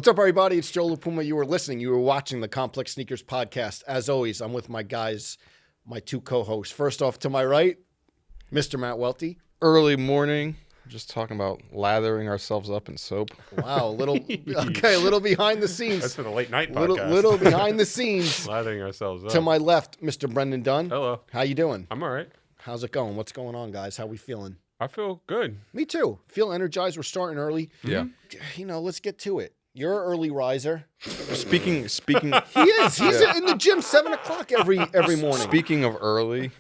What's up, everybody? It's Joe La Puma. You were watching the Complex Sneakers podcast. As always, I'm with my guys, my two co-hosts. First off, to my right, Mr. Matt Welty. Early morning, just talking about lathering ourselves up in soap. Wow, a little behind the scenes. That's for the late night podcast. Little behind the scenes. Lathering ourselves up. To my left, Mr. Brendan Dunne. Hello. How you doing? I'm all right. How's it going? What's going on, guys? How we feeling? I feel good. Me too. Feel energized. We're starting early. Yeah. You know, let's get to it. You're an early riser. Speaking. He is. He's in the gym 7 o'clock every morning. Speaking of early,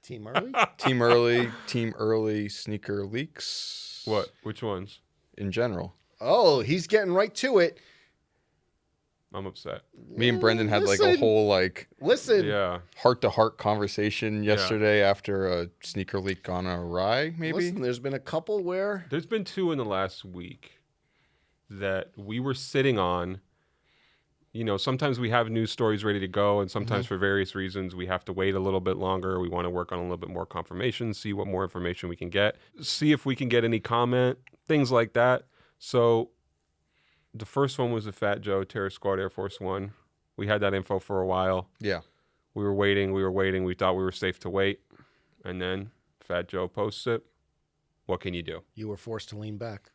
Team early. team early sneaker leaks. What? Which ones? In general. Oh, he's getting right to it. I'm upset. Me and Brendan had like a whole Listen. Yeah. heart-to-heart conversation yesterday after a sneaker leak gone awry, maybe? Listen, there's been a couple where... There's been 2 in the last week that we were sitting on. You know, sometimes we have news stories ready to go, and sometimes for various reasons we have to wait a little bit longer. We want to work on a little bit more confirmation, see what more information we can get, see if we can get any comment, things like that. So the first one was the Fat Joe Terrace Squad Air Force One. We had that info for a while. Yeah. We were waiting. We thought we were safe to wait. And then Fat Joe posts it. What can you do? You were forced to lean back.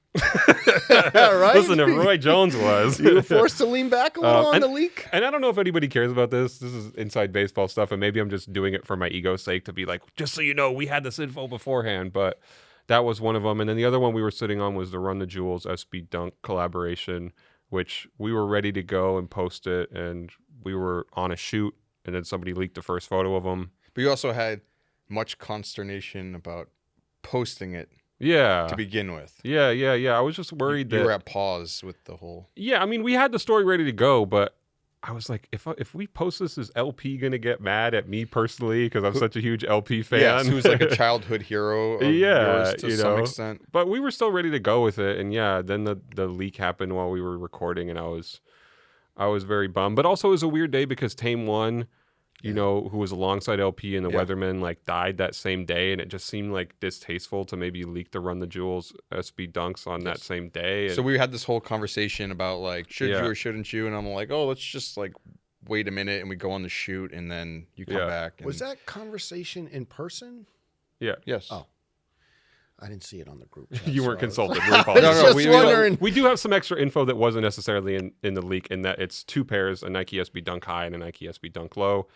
Right? Listen, if Roy Jones was. You were forced to lean back a little on and, the leak? And I don't know if anybody cares about this. This is inside baseball stuff, and maybe I'm just doing it for my ego's sake to be like, just so you know, we had this info beforehand. But that was one of them. And then the other one we were sitting on was the Run the Jewels SB Dunk collaboration, which we were ready to go and post it, and we were on a shoot, and then somebody leaked the first photo of them. But you also had much consternation about posting it Yeah. to begin with. Yeah. I was just worried that You were at pause with the whole... Yeah, I mean, we had the story ready to go, but I was like, if we post this, is LP going to get mad at me personally because I'm such a huge LP fan? Yes, who's like a childhood hero of yours to some extent. But we were still ready to go with it, and yeah, then the leak happened while we were recording, and I was very bummed. But also it was a weird day because Tame One, you know, who was alongside LP and the Weatherman, like died that same day, and it just seemed like distasteful to maybe leak the Run the Jewels SB Dunks on that same day. So we had this whole conversation about like, should you or shouldn't you? And I'm like, oh, let's just like wait a minute, and we go on the shoot, and then you come back. And... Was that conversation in person? Yeah. Yes. Oh. I didn't see it on the group chat. You weren't consulted. Wondering. We do have some extra info that wasn't necessarily in the leak, in that it's 2 pairs, a Nike SB Dunk High and a Nike SB Dunk Low.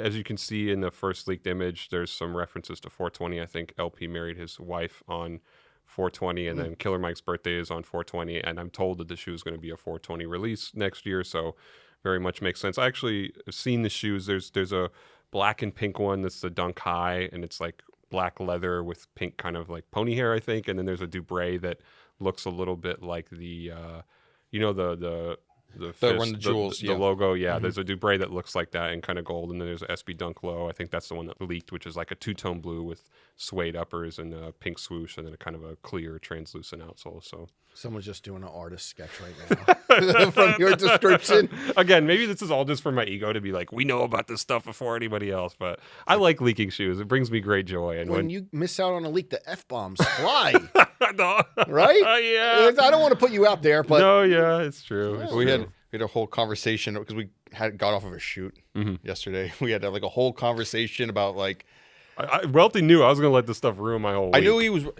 As you can see in the first leaked image, there's some references to 420. I think LP married his wife on 420, and then Killer Mike's birthday is on 420, and I'm told that the shoe is going to be a 420 release next year, so very much makes sense. I actually have seen the shoes. There's a black and pink one that's the Dunk High, and it's like black leather with pink kind of like pony hair, I think, and then there's a Dubray that looks a little bit like the fist, Run the Jewels, the logo. Yeah, there's a Dubray that looks like that in kind of gold, and then there's a SB Dunk Low. I think that's the one that leaked, which is like a 2-tone blue with suede uppers and a pink swoosh, and then a kind of a clear translucent outsole. So someone's just doing an artist sketch right now from your description. Again, maybe this is all just for my ego to be like, we know about this stuff before anybody else, but I like leaking shoes. It brings me great joy. And when you miss out on a leak, the F-bombs fly. No. Right? Yeah. I don't want to put you out there, but... No, yeah, it's true. It's we true. had a whole conversation because we got off of a shoot yesterday. We had like a whole conversation about like... Welty knew I was going to let this stuff ruin my whole week.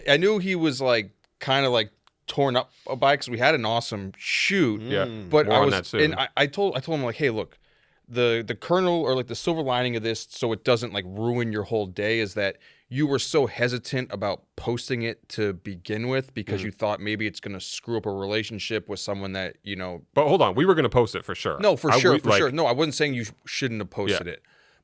I knew he was like kind of like torn up by it because we had an awesome shoot. Yeah, but more on that soon. And I told him like, hey, look, the kernel or like the silver lining of this, so it doesn't like ruin your whole day, is that you were so hesitant about posting it to begin with because you thought maybe it's going to screw up a relationship with someone that, you know. But hold on, we were going to post it for sure. No, for sure. No, I wasn't saying you shouldn't have posted it.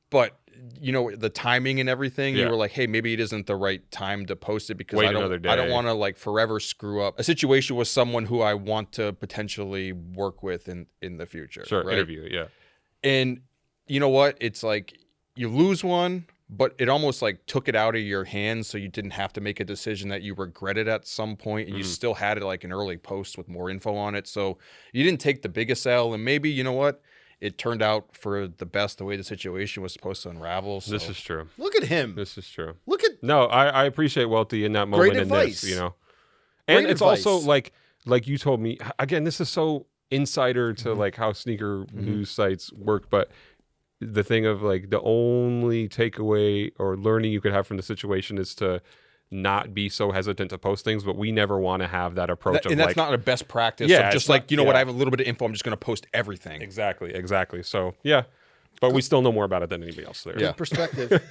But, you know, the timing and everything, you were like, hey, maybe it isn't the right time to post it because I don't want to like forever screw up a situation with someone who I want to potentially work with in the future. Sure, right? interview, yeah. And you know what? It's like you lose one, but it almost like took it out of your hands, so you didn't have to make a decision that you regretted at some point, and you still had it like an early post with more info on it. So you didn't take the biggest L, and maybe, you know what? It turned out for the best the way the situation was supposed to unravel. So. This is true. Look at him. This is true. Look at... No, I appreciate Welty in that moment. Great advice. This, you know. And Great it's advice. also like like you told me, again, this is so insider to like how sneaker news sites work, but the thing of like the only takeaway or learning you could have from the situation is to not be so hesitant to post things, but we never want to have that approach and that's not a best practice. Yeah, of just like, you know what, I have a little bit of info, I'm just going to post everything. Exactly. So, yeah. But we still know more about it than anybody else there. Yeah. Perspective.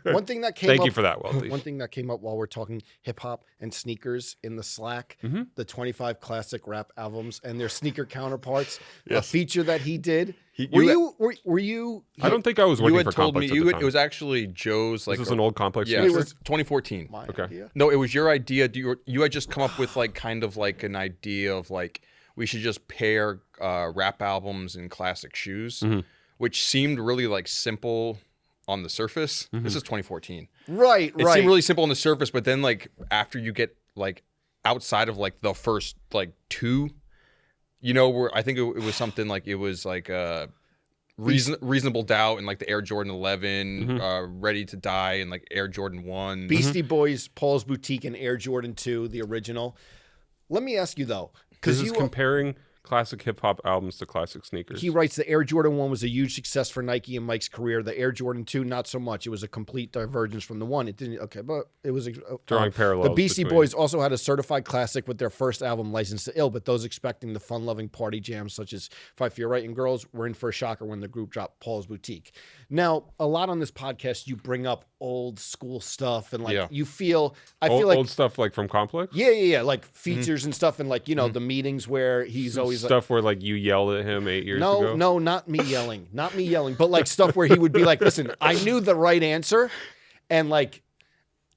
One thing that came Thank up, you for that, Welty. One thing that came up while we're talking hip hop and sneakers in the Slack, the 25 classic rap albums and their sneaker counterparts, a feature that he did. Were you? I don't think I was working You had for told me Complex at the time. it was actually Joe's. Like This was an old Complex. Yeah, sneaker? it was 2014. My Okay. idea? No, it was your idea. You had just come up with like kind of like an idea of like we should just pair rap albums and classic shoes, which seemed really like simple on the surface. This is 2014. Right. It seemed really simple on the surface, but then like after you get like outside of like the first like two, you know, where I think it was something like it was like reasonable doubt and like the Air Jordan 11, Ready to Die and like Air Jordan 1. Beastie Boys, Paul's Boutique, and Air Jordan 2, the original. Let me ask you though, This because is comparing classic hip hop albums to classic sneakers. he writes the Air Jordan 1 was a huge success for Nike and Mike's career. The Air Jordan 2, not so much. It was a complete divergence from the one. It didn't. Okay, but it was Drawing parallels. The Beastie between- Boys also had a certified classic with their first album, License to Ill, but those expecting the fun-loving party jams such as Fight for Your Right and Girls were in for a shocker when the group dropped Paul's Boutique. Now, a lot on this podcast, you bring up old school stuff and like you feel, I feel like old stuff like from Complex. yeah, like features and stuff and like, you know, the meetings where he's always like, Stuff where like you yelled at him 8 years ago. no, not me yelling, but like stuff where he would be like, listen, I knew the right answer, and like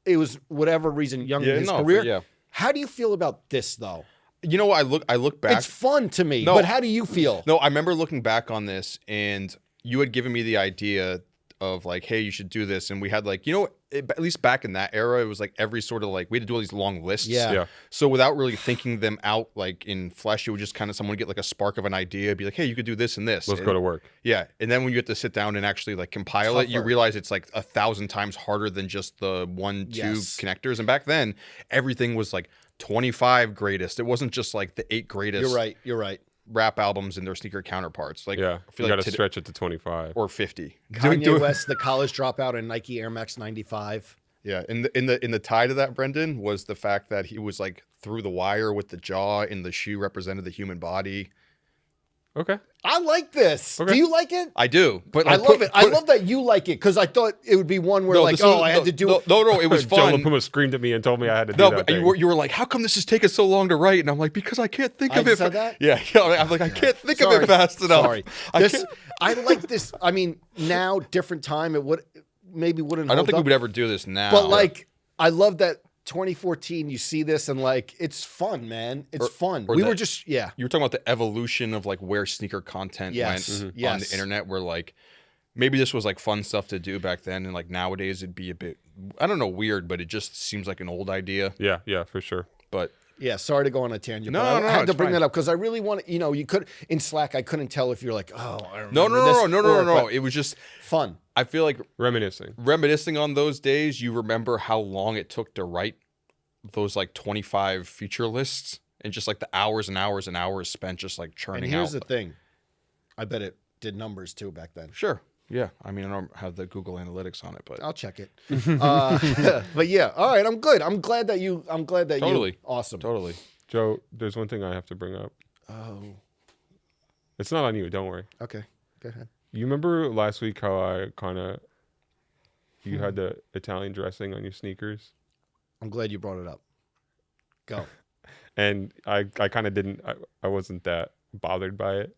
it was whatever reason young in his career. How do you feel about this though? You know what? I look back. It's fun to me, No. but how do you feel? No, I remember looking back on this, and you had given me the idea of like, hey, you should do this, and we had like, you know, at least back in that era, it was like every sort of like we had to do all these long lists. Yeah. So without really thinking them out like in flesh, it would just kind of someone get like a spark of an idea, be like, hey, you could do this and this. Let's go to work. Yeah, and then when you have to sit down and actually like compile it, you Tougher. realize it's like 1,000 times harder than just the 1, 2 Yes. connectors. And back then, everything was like 25 greatest. It wasn't just like the 8 greatest. You're right. Rap albums and their sneaker counterparts. Like, Yeah, I feel you got like to stretch it to 25. or 50. Kanye West, the college dropout, and Nike Air Max 95. Yeah, in the tie to that, Brendan, was the fact that he was like through the wire with the jaw, and the shoe represented the human body. Okay. I like this. Okay. Do you like it? I do, but I like, love it. I love that you like it because I thought it would be one where like, I had to do it. No, it was Joe La fun. Puma screamed at me and told me I had to do No, that but thing. you were like, how come this is taking so long to write? And I'm like, because I can't think I of it. said that? Yeah, I'm like, I can't think of Sorry. it fast enough. Sorry. I like this. I mean, now, different time, it would maybe wouldn't. I don't hold think we up. would ever do this now. But like, I love that 2014. You see this and like, it's fun, man. It's fun. or We that- were just you were talking about the evolution of like where sneaker content Yes. went Mhm. on the Yes. internet, where like maybe this was like fun stuff to do back then, and like nowadays it'd be a bit, I don't know, weird, but it just seems like an old idea. Yeah, for sure. But Yeah, sorry to go on a tangent. No, but no, I had to it's bring fine. that up because I really want to. You know, you could in Slack. I couldn't tell if you're like, oh, I remember no, this, or- It was just fun. I feel like Reminiscing. on those days. You remember how long it took to write those like 25 feature lists, and just like the hours and hours and hours spent just like churning And here's out. the thing, I bet it did numbers too back then. Sure. Yeah. I mean, I don't have the Google Analytics on it, but I'll check it. But yeah, all right. I'm good. I'm glad that you. Totally. Awesome. totally. Joe, there's one thing I have to bring up. Oh, It's not on you. Don't worry. okay. Go ahead. You remember last week how I kind of you had the Italian dressing on your sneakers, I'm glad you brought it up. Go. and I kind of didn't. I wasn't that bothered by it.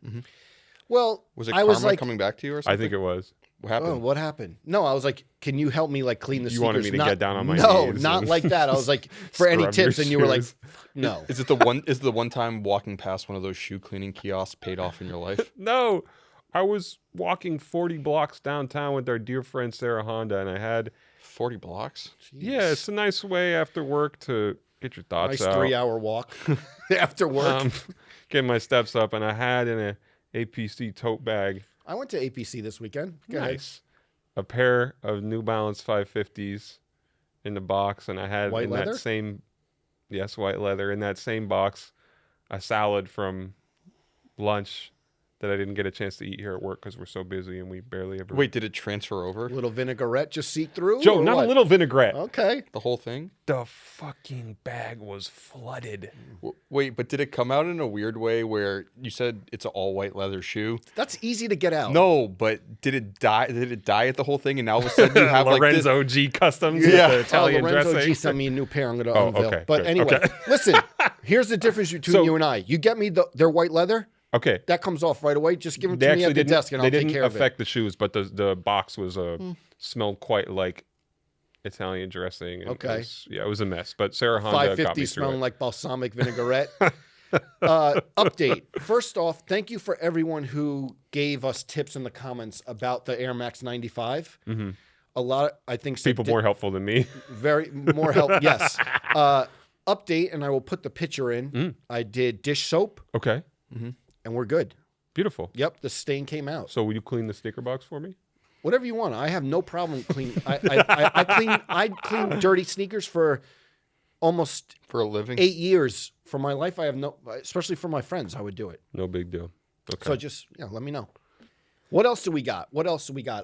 Well, Was it I karma was like, coming back to you or something? I think it was. What happened? oh, what happened? No, I was like, can you help me like clean the You sneakers? wanted me to get down on my No, knees not and like that. I was like, for any scrub your tips, and you were like, shoes. no. Is it the one time walking past one of those shoe cleaning kiosks paid off in your life? No, I was walking 40 blocks downtown with our dear friend Sarah Honda, and I had 40 blocks? yeah, it's a nice way after work to get your thoughts Nice out. 3-hour walk after work. Get my steps up, and I had in a APC tote bag. I went to APC this weekend. Go ahead. Nice. A pair of New Balance 550s in the box, and I had White in leather? that same, yes, white leather. In that same box, a salad from lunch that I didn't get a chance to eat here at work because we're so busy and we barely ever. Wait, did it transfer over? A little vinaigrette just seep through? Joe, or not what? a little vinaigrette. Okay. The whole thing? The fucking bag was flooded. Wait, but did it come out in a weird way where you said it's an all white leather shoe? That's easy to get out. No, but did it die? Did it die at the whole thing? And now all of a sudden you have Lorenzo like G Customs Yeah. with the Italian Lorenzo dressing. G sent me a new pair I'm going to Oh, unveil. okay, But good. anyway, Okay. listen, here's the difference between So- you and I. You get me their white leather, Okay. that comes off right away. Just give it They to me actually at the didn't. desk and They I'll take didn't care of affect it. the shoes, but the box was smelled quite like Italian dressing. And Okay. it was a mess. But Sarah Honda got 550 me through smelling it. like balsamic vinaigrette. Update. First off, thank you for everyone who gave us tips in the comments about the Air Max 95. Mm-hmm. A lot, I think, People more helpful than me. very more help. Yes. Update, and I will put the picture in. I did dish soap, Okay. and we're good. Beautiful. Yep, the stain came out. So will you clean the sticker box for me? Whatever you want. I have no problem cleaning. I clean dirty sneakers for almost for a living. 8 years for my life. I have no, especially for my friends, I would do it. No big deal. Okay. So just let me know. What else do we got?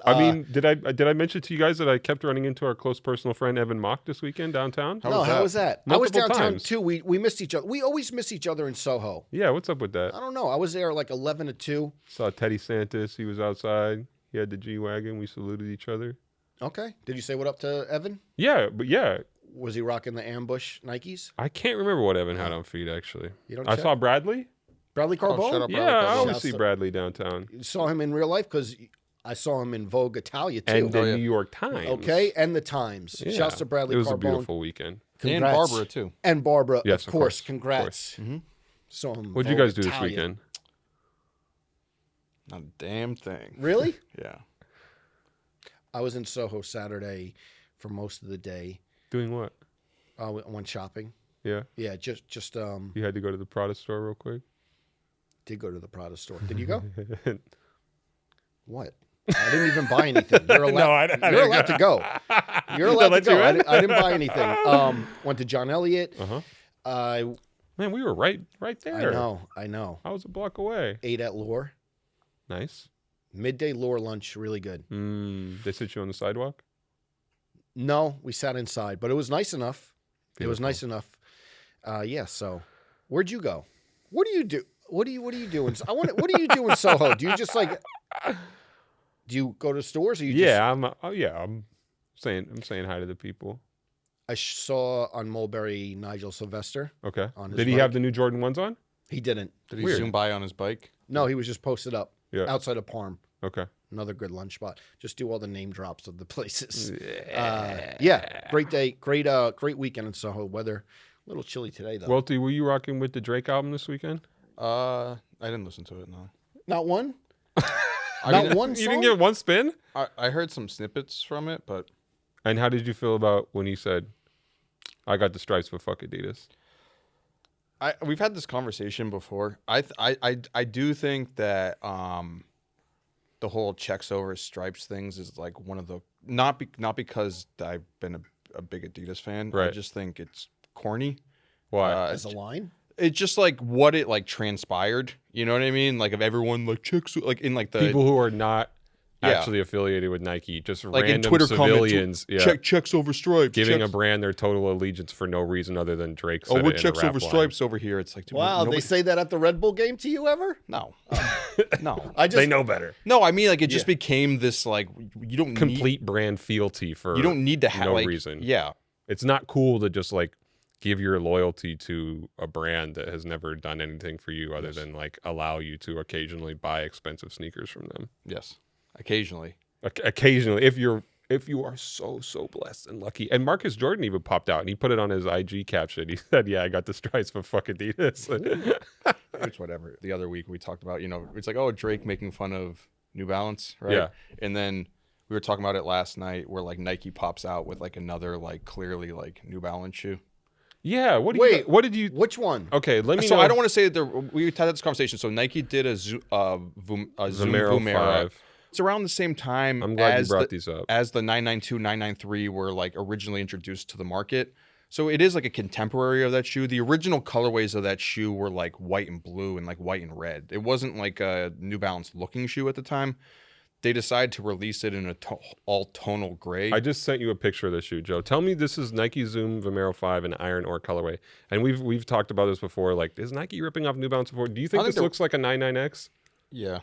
I mean, did I mention to you guys that I kept running into our close personal friend Evan Mock this weekend downtown? how was that? I was Multiple downtown times. too. We missed each other. We always miss each other in Soho. Yeah, what's up with that? I don't know. I was there like 11 to 2. Saw Teddy Santis. He was outside. He had the G-Wagon. We saluted each other. Okay. Did you say what up to Evan? Yeah, but yeah, Was he rocking the ambush Nikes? I can't remember what Evan had on feet, actually. You don't I check? saw Bradley. Bradley Carbone? shut up. Yeah, Bradley I Carbone. always Shouts see to- Bradley downtown. You saw him in real life because I saw him in Vogue Italia too. And the Oh, yeah. New York Times. Okay, and the Times. Yeah. Shouts to Bradley It was Carbone. a beautiful weekend. And Congrats. Barbara too. And Barbara, Yes, of course. of Congrats. Saw him. What'd you Vogue guys do this Italia. weekend? Not a damn thing. Really? Yeah. I was in Soho Saturday for most of the day. Doing what? I went shopping. Yeah. Yeah, just You had to go to the Prada store real quick? did go to the Prada store. Did you go? What? I didn't even buy anything. You're allowed, you're allowed to go. You're allowed to let you go. in? I didn't buy anything. Went to John Elliott. Uh-huh. Man, we were right there. I know. I was a block away. Ate at Lure. Nice. Midday Lure lunch, really good. They sit you on the sidewalk? No, we sat inside, but it was nice enough. It was Beautiful. nice enough. Yeah. So, where'd you go? What do you do? What do you do? What do you do in Soho? Do you just like? Do you go to stores? Or you Yeah, I'm saying hi to the people. I saw on Mulberry Nigel Sylvester. Okay. On his Did he have bike. the new Jordan 1s on? He didn't. Did he Weird. zoom by on his bike? No, he was just posted up Yeah. outside of Parm. Okay. Another good lunch spot. Just do all the name drops of the places. Yeah, great day, great weekend in Soho. Weather a little chilly today though. Welty, were you rocking with the Drake album this weekend? I didn't listen to it. No. Not one. I Not mean, one You song. didn't get one spin? I heard some snippets from it, but And how did you feel about when he said, I got the stripes, but fuck Adidas? we've had this conversation before. I do think that the whole checks over stripes things is like one of the not because I've been a big Adidas fan. I Right. just think it's corny. Why? As a line. It's just like what it like transpired. You know what I mean? Like if everyone like checks like in like the People who are not Yeah. actually affiliated with Nike, just like in random Twitter civilians, comments, checks over stripes, giving checks, a brand their total allegiance for no reason other than Drake said oh, we're it in a checks rap over line. stripes over here. It's like dude, Wow, nobody, they say that at the Red Bull game to you ever? no, no. I just They know better. No, I mean like it just became this like you don't need, Complete brand fealty for you don't need to have no like, reason. Yeah, It's not cool to just like give your loyalty to a brand that has never done anything for you other than like allow you to occasionally buy expensive sneakers from them. yes, occasionally. Occasionally, if you are so blessed and lucky. And Marcus Jordan even popped out and he put it on his IG caption. He said, "Yeah, I got the stripes for fuck Adidas." It's whatever. The other week we talked about, it's like, oh, Drake making fun of New Balance, right? Yeah. And then we were talking about it last night where like Nike pops out with like another like clearly like New Balance shoe. Yeah. What did you? which one? Okay, let me. So know. I don't want to say that we had this conversation. So Nike did a Zoom Vomero Vomero. 5. It's around the same time I'm glad you as brought these up. as the 992, 993 were like originally introduced to the market. So it is like a contemporary of that shoe. The original colorways of that shoe were like white and blue and like white and red. It wasn't like a New Balance looking shoe at the time. They decided to release it in a all tonal gray. I just sent you a picture of the shoe, Joe. Tell me this is Nike Zoom Vomero 5 and Iron Ore colorway. And we've talked about this before. Like, is Nike ripping off New Balance before? Do you think this looks like a 99X? Yeah.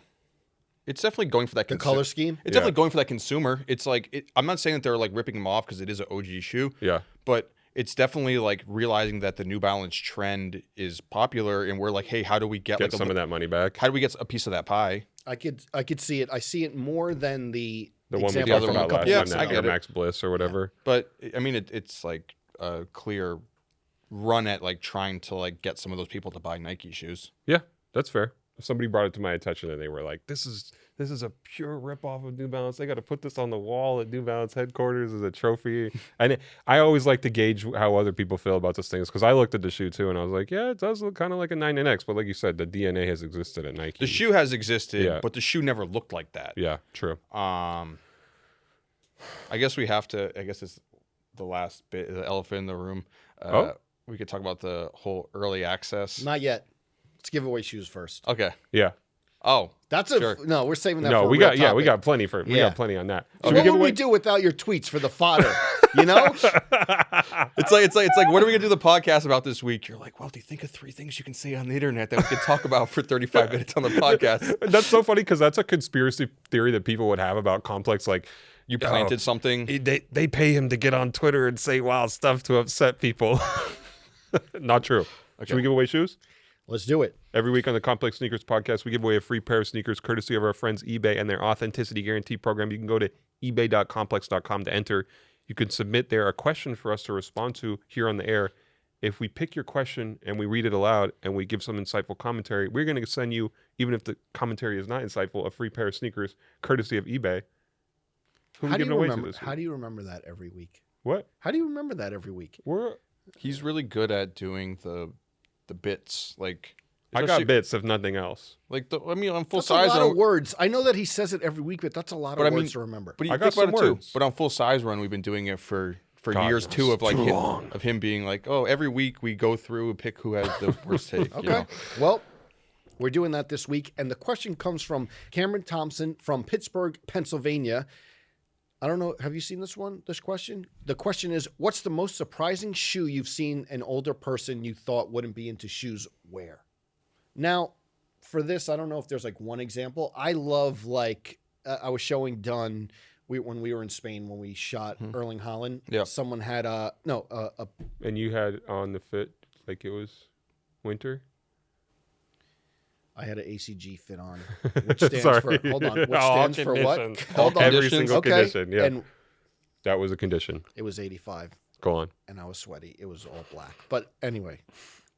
It's definitely going for that color scheme. It's definitely going for that consumer. It's like I'm not saying that they're like ripping them off because it is an OG shoe. Yeah. But it's definitely like realizing that the New Balance trend is popular, and we're like, hey, how do we get like some of that money back? How do we get a piece of that pie? I could see it. I see it more than the one we example talked from a about couple last years time, I ago. get Air it. Max Bliss or whatever. But I mean, it's like a clear run at like trying to like get some of those people to buy Nike shoes. Yeah, that's fair. Somebody brought it to my attention and they were like, this is a pure ripoff of New Balance. They got to put this on the wall at New Balance headquarters as a trophy. And I always like to gauge how other people feel about these things because I looked at the shoe too and I was like, yeah, it does look kind of like a 99X. But like you said, the DNA has existed at Nike. The shoe has existed, Yeah. but the shoe never looked like that. Yeah, true. I guess we have to. I guess it's the last bit, the elephant in the room. We could talk about the whole early access. Not yet. Let's give away shoes first. Okay. Yeah. Oh, That's sure. no. We're saving that. No, for a we real got topic. we got plenty for we Yeah. got plenty on that. So Should what give would we away- do without your tweets for the fodder? You know, It's like what are we gonna do the podcast about this week? You're like, well, do you think of 3 things you can say on the internet that we could talk about for 35 minutes on the podcast? That's so funny because that's a conspiracy theory that people would have about Complex. Like, You planted something. they pay him to get on Twitter and say wild stuff to upset people. Not true. Should we give away shoes? let's do it. Every week on the Complex Sneakers podcast, we give away a free pair of sneakers courtesy of our friends eBay and their authenticity guarantee program. You can go to ebay.complex.com to enter. You can submit there a question for us to respond to here on the air. If we pick your question and we read it aloud and we give some insightful commentary, we're going to send you, even if the commentary is not insightful, a free pair of sneakers courtesy of eBay. Who are we giving away to this week? How do you remember that every week? What? How do you remember that every week? He's really good at doing the bits. Like I got bits, if nothing else. Like I mean, on full That's size. a lot of words. I know that he says it every week, but that's a lot of words to remember. But I you got think about some it words. too. But on full size run, we've been doing it for God, years that's too. Of like too him being like, oh, every week we go through and pick who has the worst take. Okay. You know? Well, we're doing that this week. And the question comes from Cameron Thompson from Pittsburgh, Pennsylvania. I don't know. Have you seen this question? The question is, what's the most surprising shoe you've seen an older person you thought wouldn't be into shoes wear? Now, for this, I don't know if there's like one example. I love I was showing Dunne when we were in Spain when we shot Erling Haaland. Yeah. Someone had And you had on the fit like it was winter? I had an ACG fit on, which stands Sorry. for, hold on, which All stands for what? conditions. Hold on. Every single condition, yeah. And That was a condition. it was 85 Go on. and I was sweaty. It was all black. But anyway,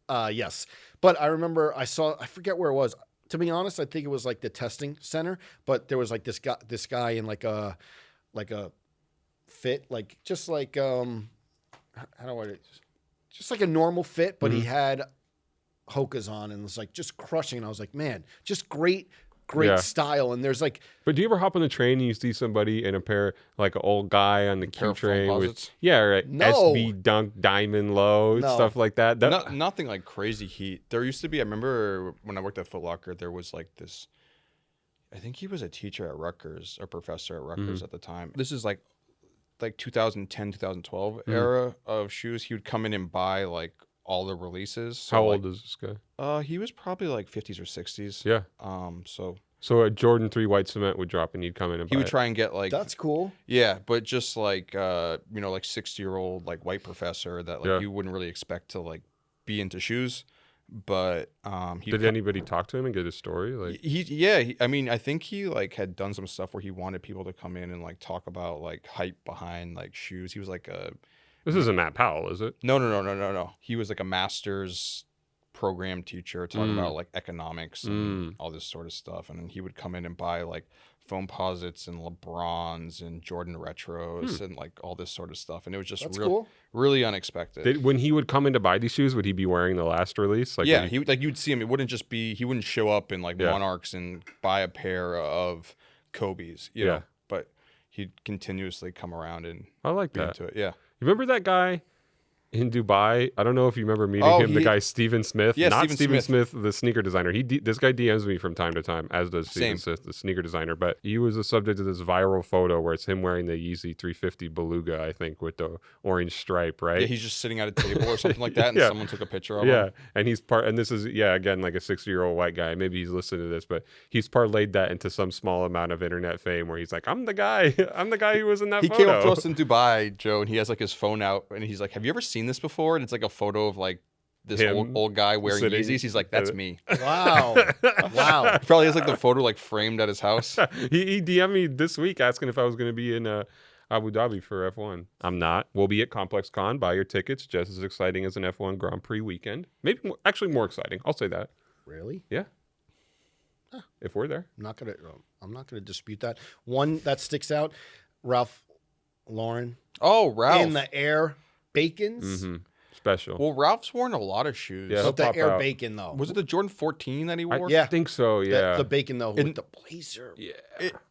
yes. But I remember I forget where it was. To be honest, I think it was like the testing center, but there was like this guy in like a fit, like just like, just like a normal fit, but he had Hoka's on and was like just crushing. And I was like, man, just great Yeah. style. And there's like, But do you ever hop on the train and you see somebody in a pair, like an old guy on the pair Q of train with, composites? yeah, right, No. SB Dunk Diamond Low, No. stuff like that. Nothing like crazy heat. There used to be. I remember when I worked at Foot Locker, there was like this. I think he was a teacher at Rutgers, or professor at Rutgers at the time. This is like 2010, 2012 era of shoes. He would come in and buy like all the releases. So, How like, old is this guy? He was probably like 50s or 60s. Yeah. So a Jordan 3 white cement would drop and you'd come in and he buy would it. try and get like that's cool. yeah, but just like like 60-year-old like white professor that like Yeah. you wouldn't really expect to like be into shoes. But Did anybody talk to him and get his story? Like, I mean, I think he like had done some stuff where he wanted people to come in and like talk about like hype behind like shoes. He was like this isn't Matt Powell, is it? no. He was like a master's program teacher talking about like economics and all this sort of stuff. And then he would come in and buy like foam posits and LeBrons and Jordan retros and like all this sort of stuff. And it was just Cool. really unexpected. When he would come in to buy these shoes, would he be wearing the last release? Like, Yeah, you'd see him. It wouldn't just be he wouldn't show up in like Yeah. Monarchs and buy a pair of Kobe's, you know. But he'd continuously come around and I like be that. into it. Yeah. You remember that guy? in Dubai. I don't know if you remember meeting him, the guy Steven Smith. Yeah, not Steven Smith, the sneaker designer. This guy DMs me from time to time, as does Steven Smith, the sneaker designer. But he was the subject of this viral photo where it's him wearing the Yeezy 350 Beluga, I think, with the orange stripe, right? Yeah, he's just sitting at a table or something like that, and someone took a picture of him. Yeah, and and this is, again, like a 60-year-old white guy. Maybe he's listening to this, but he's parlayed that into some small amount of internet fame where he's like, I'm the guy who was in that photo. He came up to us in Dubai, Joe, and he has like his phone out, and he's like, have you ever seen this before? And it's like a photo of like this old guy wearing Yeezys. He's like, that's me. Wow. Wow. He probably has like the photo like framed at his house. He DM'd me this week asking if I was going to be in Abu Dhabi for F1. I'm not. We'll be at Complex Con. Buy your tickets. Just as exciting as an F1 Grand Prix weekend. Maybe actually more exciting. I'll say that. Really? Yeah. If we're there. I'm not gonna dispute that. One that sticks out, Ralph Lauren. Oh, Ralph. In the Air Bacons. Mm-hmm. Special. Well, Ralph's worn a lot of shoes. Yeah, But the Air out. Bacon, though. Was it the Jordan 14 that he wore? I think so, yeah. The Bacon, though, with the blazer. Yeah.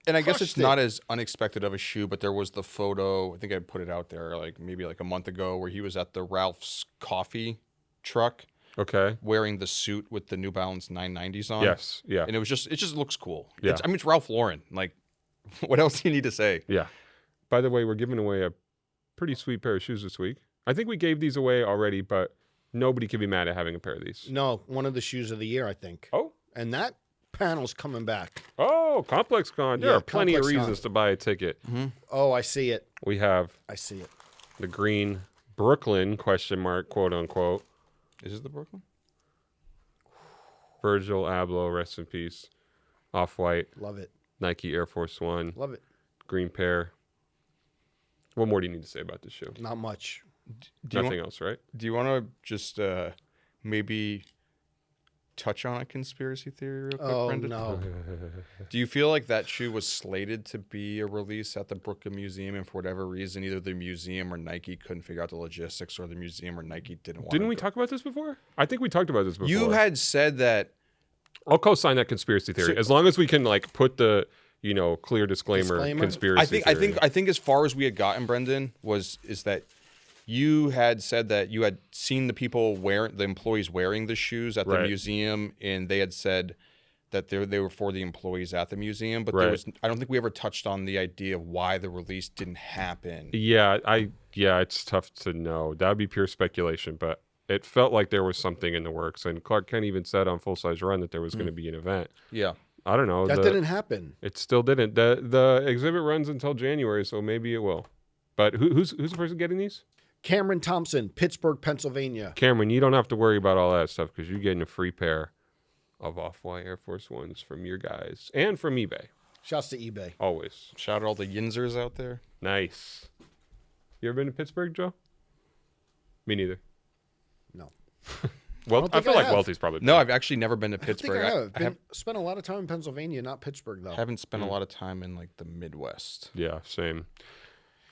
And I guess it's Crushed not as unexpected of a shoe, but there was the photo, I think I put it out there like maybe like a month ago, where he was at the Ralph's coffee truck Okay. wearing the suit with the New Balance 990s on. Yes. Yeah. And it just looks cool. Yeah. It's Ralph Lauren. Like, what else do you need to say? Yeah. By the way, we're giving away a pretty sweet pair of shoes this week. I think we gave these away already, but nobody can be mad at having a pair of these. No, one of the shoes of the year, I think. Oh. And that panel's coming back. Oh, Complex Con. There Yeah, are plenty of Complex Con. reasons to buy a ticket. Mm-hmm. Oh, I see it. We have I see it. the green Brooklyn .. quote unquote. Is it the Brooklyn? Virgil Abloh, rest in peace. Off-white. Love it. Nike Air Force One. Love it. Green pair. What more do you need to say about this shoe? Not much. Nothing else, right? Do you want to just maybe touch on a conspiracy theory real quick, Oh, Brendan? no. Do you feel like that shoe was slated to be a release at the Brooklyn Museum, and for whatever reason, either the museum or Nike couldn't figure out the logistics, or the museum or Nike didn't want Didn't to we go? talk about this before? I think we talked about this before. You had said that. I'll co-sign that conspiracy theory as long as we can like put the clear disclaimer. Conspiracy theory. I think as far as we had gotten, Brendan, is that you had said that you had seen the employees wearing the shoes at the museum, and they had said that they were for the employees at the museum, but I don't think we ever touched on the idea of why the release didn't happen. Yeah, it's tough to know. That would be pure speculation, but it felt like there was something in the works. And Clark Kent even said on Full Size Run that there was going to be an event. Yeah. I don't know. That didn't happen. It still didn't. The exhibit runs until January, so maybe it will. But who's the person getting these? Cameron Thompson, Pittsburgh, Pennsylvania. Cameron, you don't have to worry about all that stuff because you're getting a free pair of Off-White Air Force Ones from your guys and from eBay. Shouts to eBay. Always. Shout out all the Yinzers out there. Nice. You ever been to Pittsburgh, Joe? Me neither. No. Well, I feel like Welty's probably been. No, I've actually never been to Pittsburgh. I have spent a lot of time in Pennsylvania, not Pittsburgh, though. I haven't spent a lot of time in like the Midwest. Yeah, same.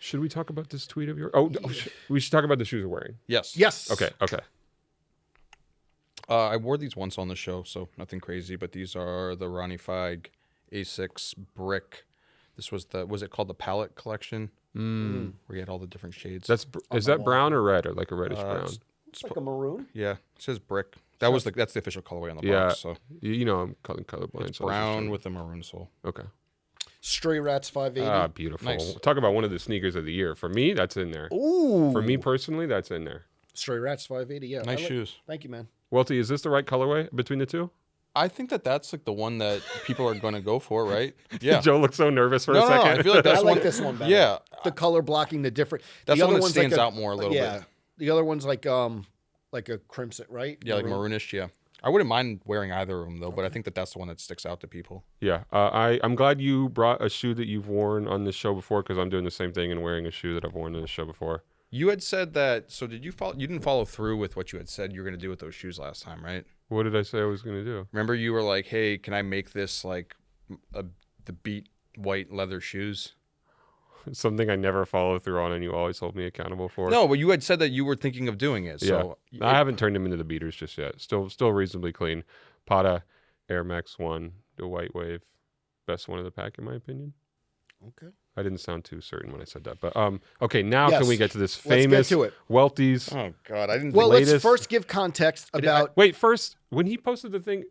Should we talk about this tweet of yours? Oh, we should talk about the shoes we're wearing. Yes. Yes. Okay. I wore these once on the show, so nothing crazy. But these are the Ronnie Feig A6 Brick. This was it called the Palette Collection? Where you had all the different shades. Is that brown or red or like a reddish brown? It's like a maroon. Yeah, it says Brick. That's the official colorway on the box. So I'm colorblind. it's brown with a maroon sole. Okay. Stray Rats 580. Ah, beautiful. Nice. Talk about one of the sneakers of the year. For me, that's in there. Ooh. For me personally, that's in there. Stray Rats 580. Yeah. Nice shoes. Thank you, man. Welty, is this the right colorway between the two? I think that's like the one that people are going to go for, right? Yeah. Joe looks so nervous for a No, second. I feel like I that's like this one better. Yeah. The color blocking, the different. That's the the one other that one's stands like out more a little bit. The other one's like a crimson, right? Yeah, like maroonish. Yeah. I wouldn't mind wearing either of them though, but I think that's the one that sticks out to people. Yeah, I'm glad you brought a shoe that you've worn on this show before because I'm doing the same thing and wearing a shoe that I've worn on this show before. You had said that. So did you follow? You didn't follow through with what you had said you were going to do with those shoes last time, right? What did I say I was going to do? Remember, you were like, "Hey, can I make this like the beat white leather shoes?" Something I never follow through on, and you always hold me accountable for. No, but you had said that you were thinking of doing it. So I haven't turned them into the beaters just yet. Still reasonably clean. Pata Air Max 1, the white wave, best one of the pack in my opinion. Okay. I didn't sound too certain when I said that. But okay, now Yes. can we get to this Let's get famous to it. Welty's? Oh God, I didn't. Well, think let's latest- first give context about Wait, first, when he posted the thing,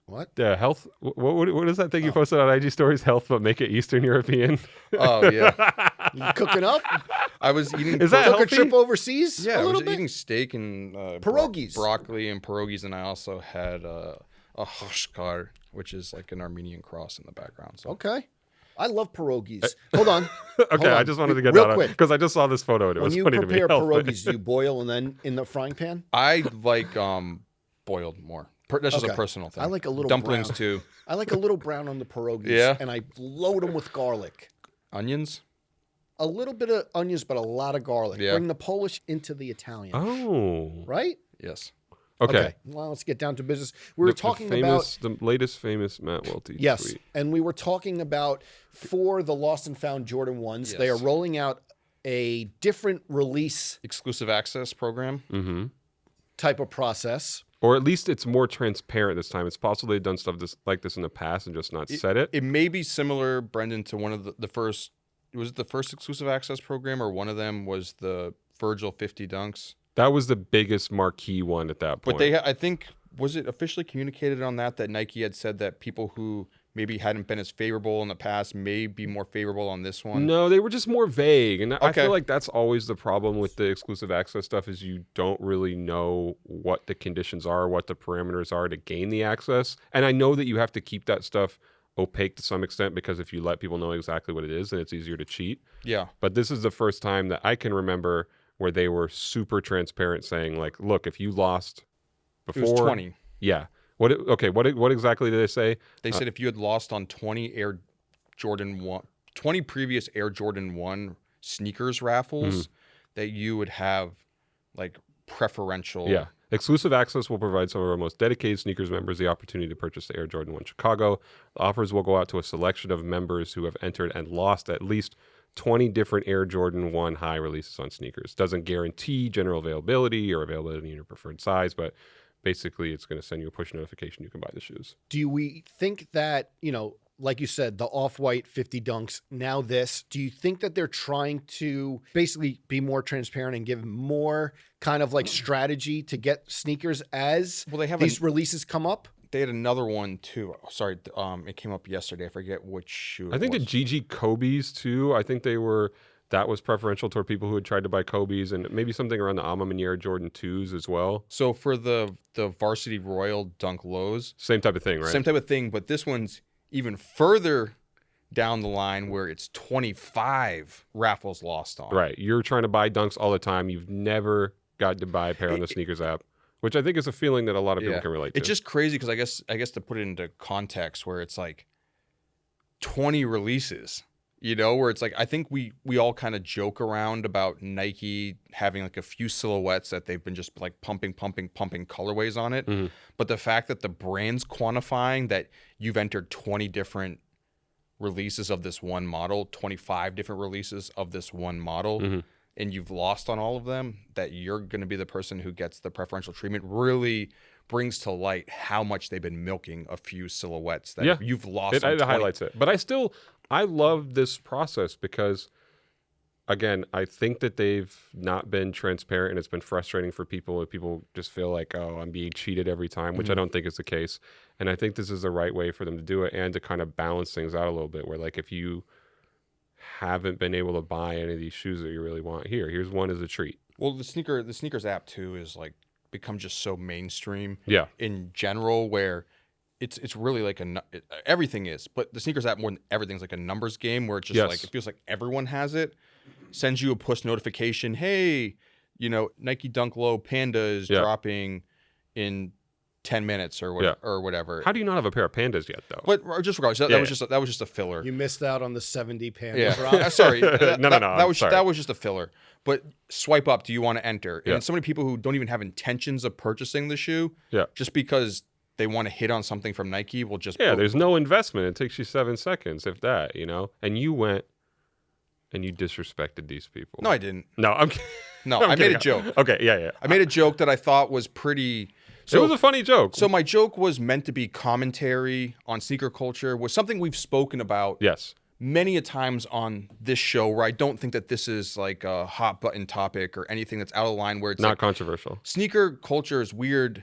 what? the health, what is that thing you posted on IG Stories? Health, but make it Eastern European. Oh yeah, You cooking up? I was eating. Is that Took a healthy? trip overseas? Yeah, a I was little bit. eating steak and Pierogies. broccoli and pierogies, and I also had a hoshkar, which is like an Armenian cross in the background. So Okay. I love pierogies. Hold on. Okay, Hold I on. just wanted to get Real that quick. because I just saw this photo and it When was you funny to me. prepare Health. pierogies, do you boil and then in the frying pan? I like boiled more. That's just Okay. a personal thing. I like a little dumplings brown. too. I like a little brown on the pierogies. Yeah? And I load them with garlic. Onions. A little bit of onions, but a lot of garlic. Yeah. Bring the Polish into the Italian. Oh, Right? Yes. okay. Well, let's get down to business. We were talking the about latest famous Matt Welty yes, tweet. and we were talking about for the Lost and Found Jordan 1s, they are Yes. rolling out a different release Exclusive access program. Mm-hmm. type of process. Or at least it's more transparent this time. It's possible they've done stuff like this in the past and just not said it. It may be similar, Brendan, to one of the first. Was it the first exclusive access program, or one of them was the Virgil 50 dunks? That was the biggest marquee one at that point. But they, I think, was it officially communicated on that Nike had said that people who maybe hadn't been as favorable in the past may be more favorable on this one? No, they were just more vague. And I Okay. feel like that's always the problem with the exclusive access stuff is you don't really know what the conditions are, what the parameters are to gain the access. And I know that you have to keep that stuff opaque to some extent because if you let people know exactly what it is, then it's easier to cheat. Yeah. But this is the first time that I can remember where they were super transparent saying like, look, if you lost It before was 20. Yeah. What exactly did they say? They said if you had lost on 20 Air Jordan 1, 20 previous Air Jordan 1 sneakers raffles, that you would have like preferential. Yeah. Exclusive access will provide some of our most dedicated sneakers members the opportunity to purchase the Air Jordan 1 Chicago. The offers will go out to a selection of members who have entered and lost at least 20 different Air Jordan 1 high releases on sneakers. Doesn't guarantee general availability or availability in your preferred size, but basically it's going to send you a push notification you can buy the shoes. Do we think that, like you said, the off-white 50 dunks, now this, do you think that they're trying to basically be more transparent and give more kind of like strategy to get sneakers as Well, they have these releases come up? They had another one too. Sorry, it came up yesterday. I forget which shoe. I think the GG Kobe's too. I think that was preferential toward people who had tried to buy Kobe's and maybe something around the Alma Maniere Jordan 2s as well. So for the Varsity Royal Dunk Lows, Same type of thing, right? same type of thing, but this one's even further down the line where it's 25 raffles lost on. Right. You're trying to buy dunks all the time. You've never got to buy a pair on the sneakers app, which I think is a feeling that a lot of people can relate to. It's just crazy because I guess to put it into context where it's like 20 releases, where it's like I think we all kind of joke around about Nike having like a few silhouettes that they've been just like pumping colorways on it. Mm-hmm. But the fact that the brand's quantifying that you've entered 20 different releases of this one model, 25 different releases of this one model, Mm-hmm. and you've lost on all of them, that you're going to be the person who gets the preferential treatment really brings to light how much they've been milking a few silhouettes that you've lost. It on 20. highlights it. But I love this process because, again, I think that they've not been transparent and it's been frustrating for people if people just feel like, oh, I'm being cheated every time, which I don't think is the case. And I think this is the right way for them to do it and to kind of balance things out a little bit where like if you haven't been able to buy any of these shoes that you really want, here's one as a treat. Well, the sneakers app too is like become just so mainstream Yeah. in general where it's really like everything is, but the sneakers app more than everything's like a numbers game where it's just like it feels like everyone has it, sends you a push notification, hey, Nike Dunk Low Panda is dropping in 10 minutes or whatever. How do you not have a pair of Pandas yet, though? But just regardless, that was just a filler. You missed out on the 70 Panda Yeah, drop. sorry. No. That was just a filler. But swipe up. Do you want to enter? Yeah. And so many people who don't even have intentions of purchasing the shoe, just because they want to hit on something from Nike, will just there's no investment. It takes you 7 seconds, if that, And you went and you disrespected these people. No, I didn't. No, I'm kidding. No, I made a joke. Okay, yeah. I made a joke that I thought was pretty. So, it was a funny joke. So my joke was meant to be commentary on sneaker culture. Was something we've spoken about. Yes. many a times on this show where I don't think that this is like a hot button topic or anything that's out of line where it's Not like, controversial. sneaker culture is weird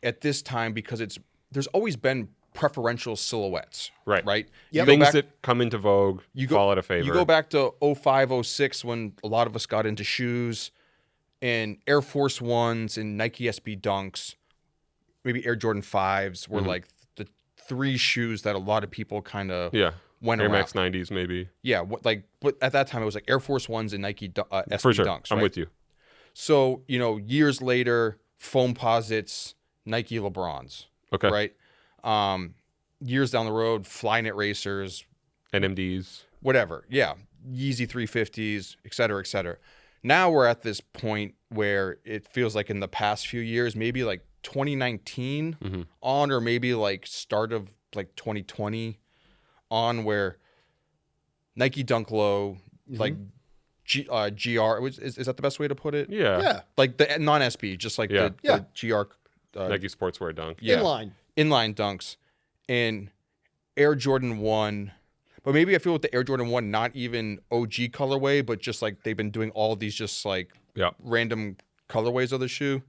at this time because there's always been preferential silhouettes. Right. Right. Yep. Things that come into vogue fall out of favor. You go back to 05, 06 when a lot of us got into shoes and Air Force Ones and Nike SB Dunks, maybe Air Jordan 5s were like the three shoes that a lot of people kind of went Air around. Max 90s maybe. Yeah, but at that time it was like Air Force Ones and Nike SB For sure. Dunks. I'm right? with you. So, years later, Foamposites, Nike LeBrons. Okay. Right? Years down the road, Flyknit Racers, NMDs. whatever. Yeah. Yeezy 350s, et cetera, et cetera. Now we're at this point where it feels like in the past few years, maybe like 2019 on, or maybe like start of like 2020 on, where Nike Dunk Low, like GR, is that the best way to put it? Yeah. Yeah. Like the non-SB, just like the GR. Nike Sportswear Dunk. Yeah. Inline. Dunks and Air Jordan 1. But maybe I feel with the Air Jordan 1, not even OG colorway, but just like they've been doing all these just like random colorways of the shoe.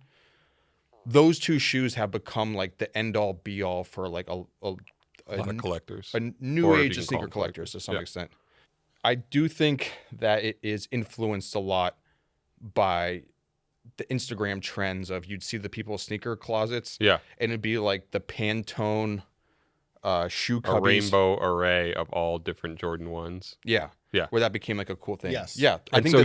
Those two shoes have become like the end all be all for like a lot of collectors. A new Or if age you of can call sneaker them collectors to some Yeah. extent. I do think that it is influenced a lot by the Instagram trends of you'd see the people's sneaker closets. Yeah. And it'd be like the Pantone shoe A cubbies. rainbow array of all different Jordan 1s. Yeah. Yeah. Where that became like a cool thing. Yes. Yeah. And so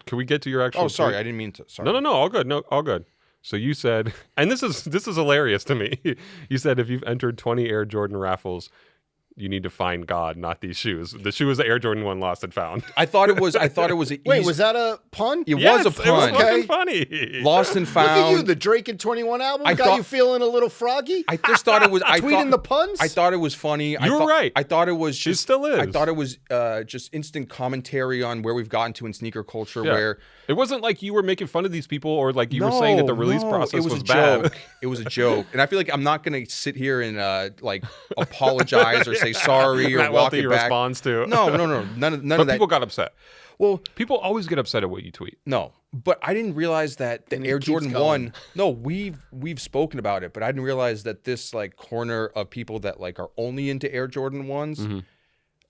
can we get to your actual Oh, sorry. tweet? I didn't mean to. Sorry. No, all good. No, all good. So you said, and this is hilarious to me. You said if you've entered 20 Air Jordan raffles, you need to find God, not these shoes. The shoe is the Air Jordan 1 lost and found. I thought it was. Wait, was that a pun? It Yes, was a pun. It was fucking Okay. funny. Lost and Look at found. you, the Drake and 21 album got thought- you feeling a little froggy. I just thought it was. Tweeting the puns. I thought it was funny. You were right. I thought it was just. It still is. I thought it was just instant commentary on where we've gotten to in sneaker culture. Yeah. Where It wasn't like you were making fun of these people or like you were saying that the release process it was a bad. joke. It was a joke, and I feel like I'm not gonna sit here and like apologize or say sorry or Matt walk Welty it back. responds to. No, none of But that. people got upset. Well, People always get upset at what you tweet. no, but I didn't realize that the And it Air keeps Jordan going. 1. No, we've spoken about it, but I didn't realize that this like corner of people that like are only into Air Jordan 1s.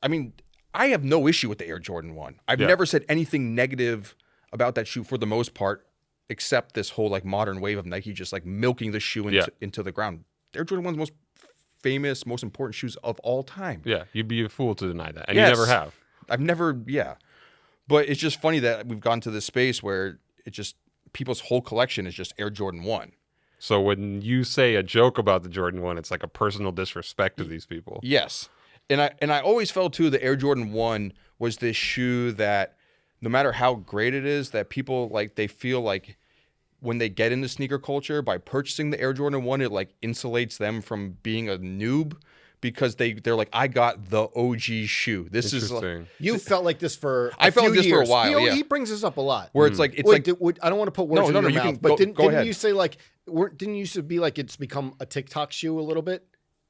I mean, I have no issue with the Air Jordan 1. I've Yeah. never said anything negative about that shoe for the most part, except this whole like modern wave of Nike just like milking the shoe into the ground. Air Jordan 1's most famous, most important shoes of all time. Yeah, you'd be a fool to deny that. And Yes. you never have. I've never, yeah. But it's just funny that we've gone to this space where it just, people's whole collection is just Air Jordan 1. So when you say a joke about the Jordan 1, it's like a personal disrespect to these people. Yes. And I always felt too the Air Jordan 1 was this shoe that no matter how great it is, that people like, they feel like when they get into sneaker culture by purchasing the Air Jordan 1, it like insulates them from being a noob. Because they're like, I got the OG shoe. This is like, Interesting. You felt like this for I felt few like this for a years. while, He, yeah. he brings this up a lot. where it's like it's Wait, like I don't want to put words No, in no, your you mouth, can but go didn't ahead. you say like, didn't you used to be like it's become a TikTok shoe a little bit?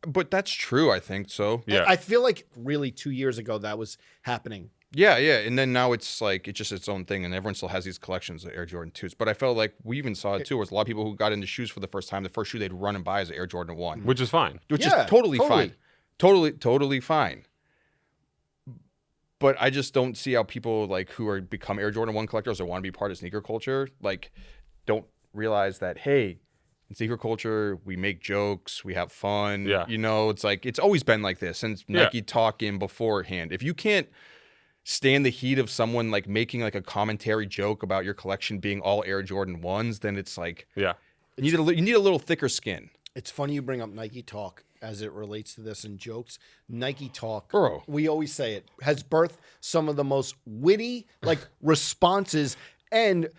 but that's true. I think so. Yeah. I feel like really 2 years ago that was happening. Yeah. And then now it's like it's just its own thing, and everyone still has these collections of Air Jordan 2s. But I felt like we even saw it too. Where there's a lot of people who got into shoes for the first time. The first shoe they'd run and buy is the Air Jordan 1, Which is fine. which Yeah, is totally totally. fine. Totally fine. But I just don't see how people like who are become Air Jordan 1 collectors or want to be part of sneaker culture like don't realize that, hey, in sneaker culture, we make jokes, we have fun. Yeah. It's like it's always been like this since Nike talking beforehand. If you can't stand the heat of someone like making like a commentary joke about your collection being all Air Jordan 1s, then it's like Yeah. you need a little thicker skin. It's funny you bring up Nike Talk as it relates to this and jokes. Nike Talk, Bro. we always say it, has birthed some of the most witty like responses. And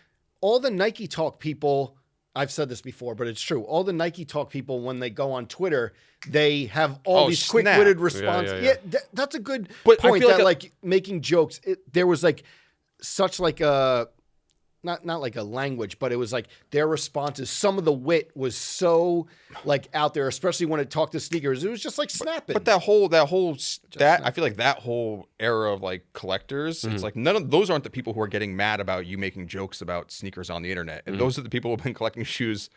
all the Nike Talk people, I've said this before, but it's true. All the Nike Talk people, when they go on Twitter, they have all these snap. quick-witted responses. Yeah. That's a good But I point. feel That like like making jokes, there was like such like a not like a language, but it was like their responses. Some of the wit was so like out there, especially when it talked to sneakers. It was just like snapping. But I feel like that whole era of like collectors, it's like none of those aren't the people who are getting mad about you making jokes about sneakers on the internet, and those are the people who have been collecting shoes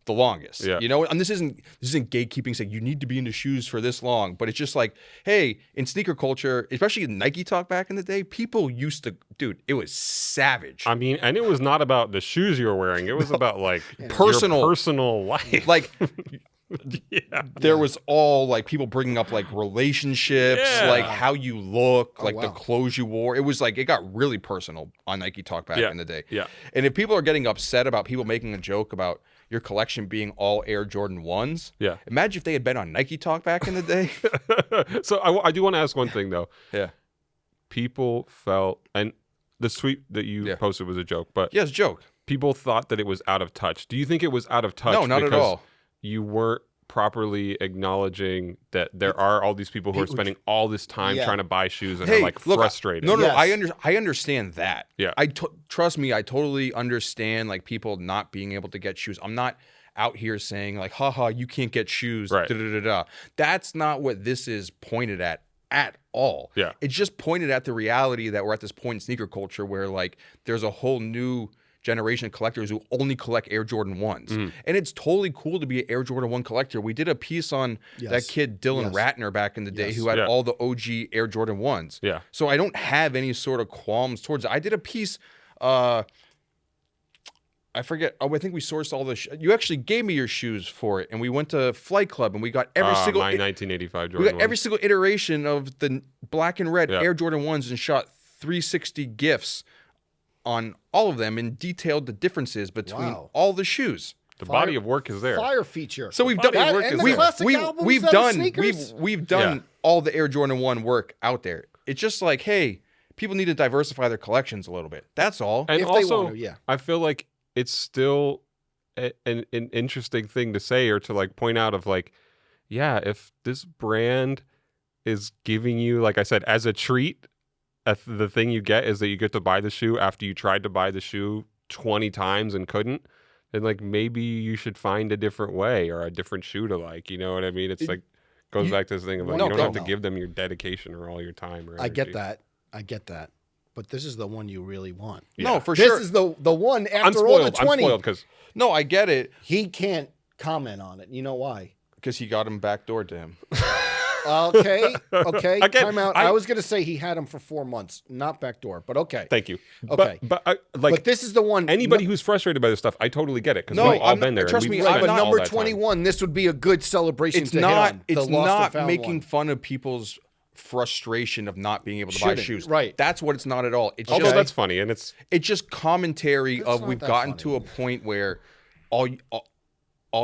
the longest. Yeah. You know, and this isn't gatekeeping saying you need to be into shoes for this long, but it's just like, hey, in sneaker culture, especially in Nike talk back in the day, people used to, dude, it was savage. I mean, and it was not about the shoes you were wearing. It was about like Personal. your personal life. Like yeah. there was all like people bringing up like relationships, Yeah. like how you look, like the wow. clothes you wore. It was like, it got really personal on Nike talk back Yeah. in the day. Yeah. And if people are getting upset about people making a joke about your collection being all Air Jordan 1s, Yeah. imagine if they had been on Nike talk back in the day. So I do want to ask one thing though. Yeah. People felt, and the tweet that you posted was a joke, but Yeah, it's a joke. people thought that it was out of touch. Do you think it was out of touch? No, not at because all. You weren't properly acknowledging that there are all these people who are spending all this time Yeah. trying to buy shoes and Hey, are like look, frustrated. No, Yes. I understand that. Yeah. Trust me, I totally understand like people not being able to get shoes. I'm not out here saying like, haha, you can't get shoes. Right. Da, da, da, da. That's not what this is pointed at all. Yeah. It's just pointed at the reality that we're at this point in sneaker culture where like there's a whole new generation of collectors who only collect Air Jordan 1s. And it's totally cool to be an Air Jordan 1 collector. We did a piece on that kid Dylan Ratner back in the day who had all the OG Air Jordan 1s. Yeah. So I don't have any sort of qualms towards it. I did a piece, I forget. Oh, I think we sourced all the. You actually gave me your shoes for it, and we went to Flight Club, and we got every single. My 1985 Jordan. We got every single iteration of the black and red Yeah. Air Jordan 1s, and shot 360 GIFs on all of them, and detailed the differences between Wow. all the shoes. The body of work is there. Fire feature. So we've body done. of work and is the there. classic albums We've of done. sneakers. We've done Yeah. all the Air Jordan 1 work out there. It's just like, hey, people need to diversify their collections a little bit. That's all. And If they also, want to, yeah. I feel like it's still an interesting thing to say or to like point out of like, yeah, if this brand is giving you, like I said, as a treat, the thing you get is that you get to buy the shoe after you tried to buy the shoe 20 times and couldn't, then like maybe you should find a different way or a different shoe to like, you know what I mean? It's like goes back to this thing of like No, you don't have to no. give them your dedication or all your time or I get energy. that. But this is the one you really want. No, for This sure. is the one I'm after all the spoiled. I'm 20. spoiled because No, I get it He can't comment on it. You know why? because he got him backdoored to him. Okay. Again, Time out. I I was going to say he had him for 4 months, not backdoor, but okay. thank you. Okay. But like But this is the one. anybody who's frustrated by this stuff, I totally get it because No, we've all I'm been not- there. and trust we've me, spent I'm but not all number that time. 21, this would be a good celebration It's to not. hit on. It's the lost and not found making one. fun of people's frustration of not being able to buy Shouldn't, shoes. right. That's what it's not at all. It's Although just that's funny and it's commentary It's of not we've that gotten funny. to a point where all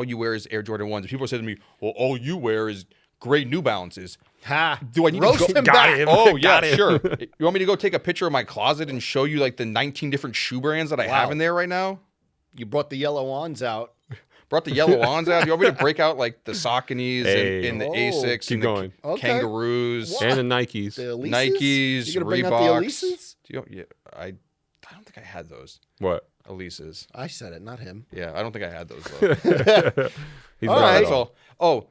you wear is Air Jordan 1s. People say to me, "Well, all you wear is gray New Balances." Ha. Do I need Roast to go? him back. Oh yeah, Got him. sure. You want me to go take a picture of my closet and show you like the 19 different shoe brands that I have Wow. in there right now? You brought the yellow ons out. Brought the yellow ons out. You want me to break out like the Sauconys Hey. and the Oh, Asics keep and the going. Okay. Kangaroos? What? and the Nikes. The Elises? Nikes, You gonna bring Reeboks. out the Elises? I don't think I had those What? Elises. I said it, not him. Yeah, I don't think I had those though. He's All not right. at all.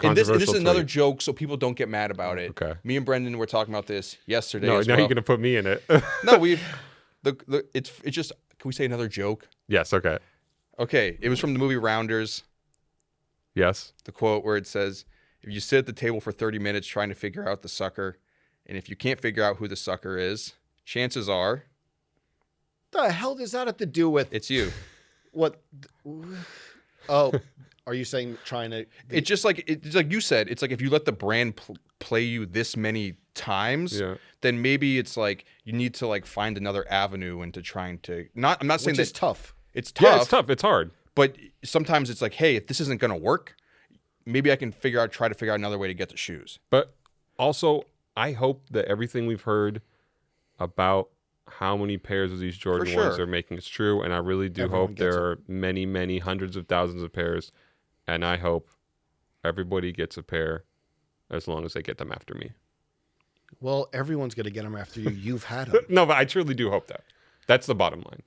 And this is Controversial another tweet. joke, so people don't get mad about it. Okay. Me and Brendan were talking about this yesterday. No, as now well. you're gonna put me in it. No, it's just. Can we say another joke? Yes. Okay. Okay, it was from the movie Rounders. Yes. The quote where it says, "If you sit at the table for 30 minutes trying to figure out the sucker, and if you can't figure out who the sucker is, chances are The hell does that have to do with it's you." what? Oh, are you saying trying to? It's just like you said. It's like if you let the brand play you this many times, Yeah. then maybe it's like you need to like find another avenue into trying to. I'm not saying Which that is tough. it's tough. Yeah, it's tough. It's hard. But sometimes it's like, hey, if this isn't going to work, maybe I can try to figure out another way to get the shoes. But also, I hope that everything we've heard about how many pairs of these Jordan For sure. 1s are making is true. And I really do Everyone hope gets there are many, many hundreds of thousands of pairs. And I hope everybody gets a pair as long as they get them after me. Well, everyone's going to get them after you. You've had them. No, but I truly do hope that. That's the bottom line.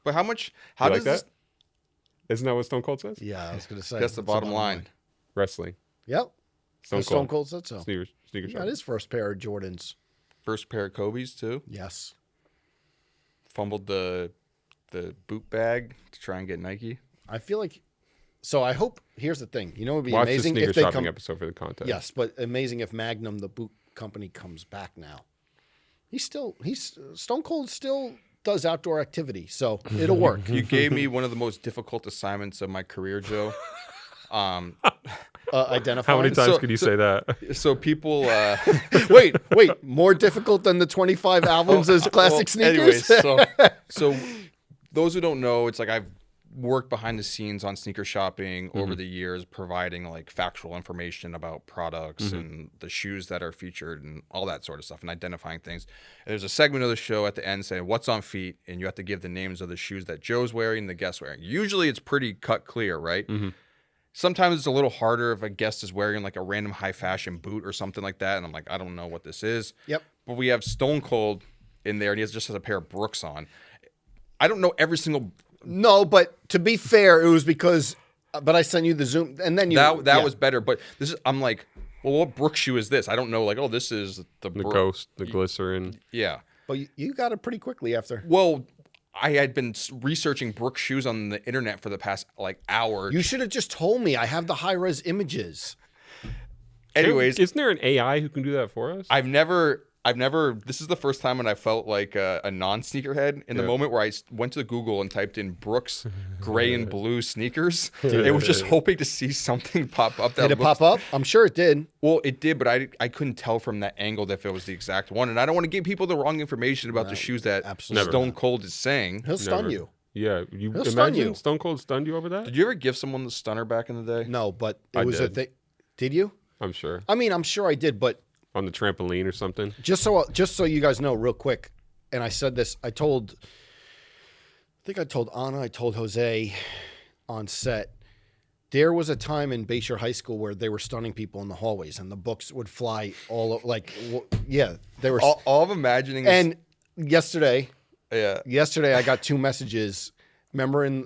But how much? You How like does this? that? Isn't that what Stone Cold says? Yeah, I was going to say. That's the bottom line. Wrestling. Yep. Stone Cold said so. Sneaker Yeah, shop. his first pair of Jordans. First pair of Kobe's too. Yes. Fumbled the boot bag to try and get Nike. I feel like. So I hope. Here's the thing. You know, it would be Watch the amazing sneaker if they shopping come. episode for the contest. Yes, but amazing if Magnum, the boot company, comes back now. He's Stone Cold still does outdoor activity, so it'll work. You gave me one of the most difficult assignments of my career, Joe. Identify. How many times So- could you say that? So people. Wait, more difficult than the 25 albums as classic sneakers? Anyways, so those who don't know, it's like I've worked behind the scenes on sneaker shopping over the years, providing like factual information about products and the shoes that are featured and all that sort of stuff, and identifying things. And there's a segment of the show at the end saying what's on feet, and you have to give the names of the shoes that Joe's wearing and the guest's wearing. Usually it's pretty cut clear, right? Sometimes it's a little harder if a guest is wearing like a random high fashion boot or something like that, and I'm like, I don't know what this is. Yep. But we have Stone Cold in there, and he just has a pair of Brooks on. I don't know every single. No, but to be fair, it was because. But I sent you the Zoom, and then you. That was better. But this is. I'm like, well, what Brooks shoe is this? I don't know. Like, oh, this is the The Ghost, the Glycerin. Yeah. But you got it pretty quickly after. Well, I had been researching Brooks shoes on the internet for the past like hour. You should have just told me. I have the high res images. Anyways, Isn't there an AI who can do that for us? I've never. This is the first time when I felt like a non-sneakerhead in the moment where I went to Google and typed in Brooks gray and blue sneakers. It was just hoping to see something pop up. That Did it pop up? I'm sure it did. Well, it did, but I couldn't tell from that angle that if it was the exact one. And I don't want to give people the wrong information about the shoes that absolutely Stone Cold is saying. He'll stun you. Yeah, you He'll stun imagine you. Stone Cold stunned you over that? Did you ever give someone the stunner back in the day? No, but I it was a did. thing. Did you? I'm sure. I mean, I'm sure I did, but On the trampoline or something. just so you guys know real quick, and I said this, I think I told Anna, I told Jose on set, there was a time in Bayshore High School where they were stunning people in the hallways and the books would fly all over, they were. All I'm imagining is, And yesterday yeah. I got 2 messages. Remember in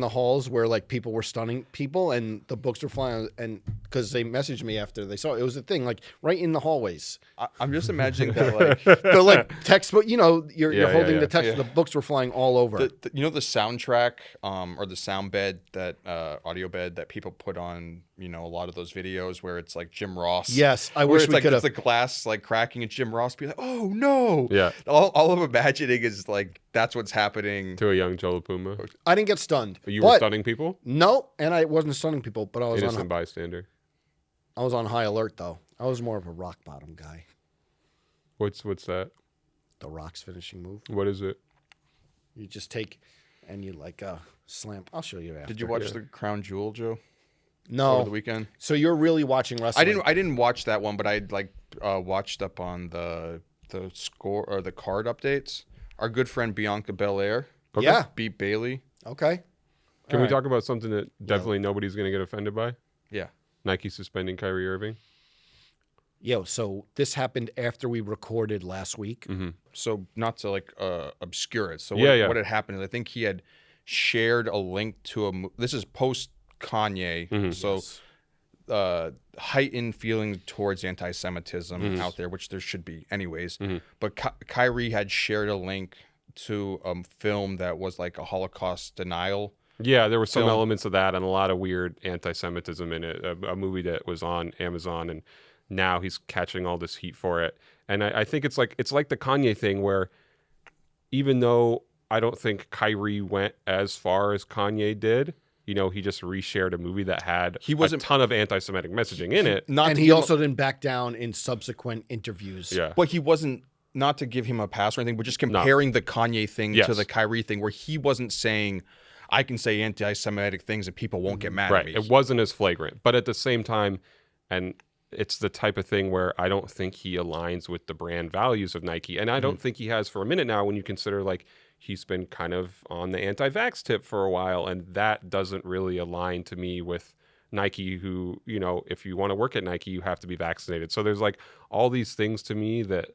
the halls where like people were stunning people and the books were flying, and because they messaged me after they saw it, was a thing like right in the hallways. I'm just imagining that like The like textbook, you're Yeah, holding yeah, the text. yeah. The books were flying all over. the the soundtrack or the sound bed that audio bed that people put on a lot of those videos where it's like Jim Ross. Yes, I where wish it's we like could it's have. the glass like cracking and Jim Ross be like, oh no. Yeah. All I'm imagining is like that's what's happening. To a young Joe La Puma. I didn't get stunned. You were stunning people? No, and I wasn't stunning people, but I was Innocent bystander. on high alert though. I was more of a rock bottom guy. What's that? The Rock's finishing move. What is it? You just take and you like slam. I'll show you after. Did you watch the Crown Jewel, Joe, No. over the weekend? So you're really watching wrestling? I didn't watch that one, but I watched up on the score or the card updates. Our good friend Bianca Belair Yeah. beat Bailey. Okay. Can All we right. talk about something that definitely nobody's going to get offended by? Yeah. Nike suspending Kyrie Irving. So this happened after we recorded last week. So not to like obscure it. So Yeah. what had happened is I think he had shared a link to this is post Kanye. So heightened feeling towards anti-Semitism out there, which there should be anyways. But Kyrie had shared a link to a film that was like a Holocaust denial. Yeah, there were some Film. elements of that and a lot of weird anti-Semitism in it. A movie that was on Amazon, and now he's catching all this heat for it. And I think it's like the Kanye thing, where even though I don't think Kyrie went as far as Kanye did, he just reshared a movie that had a ton of anti-Semitic messaging in it. And he also didn't back down in subsequent interviews. Yeah, But he wasn't, not to give him a pass or anything, but just comparing the Kanye thing to the Kyrie thing, where he wasn't saying, I can say anti-Semitic things and people won't get mad at me. It wasn't as flagrant, but at the same time, and it's the type of thing where I don't think he aligns with the brand values of Nike, and I don't think he has for a minute now. When you consider like he's been kind of on the anti-vax tip for a while, and that doesn't really align to me with Nike, who, if you want to work at Nike, you have to be vaccinated. So there's like all these things to me that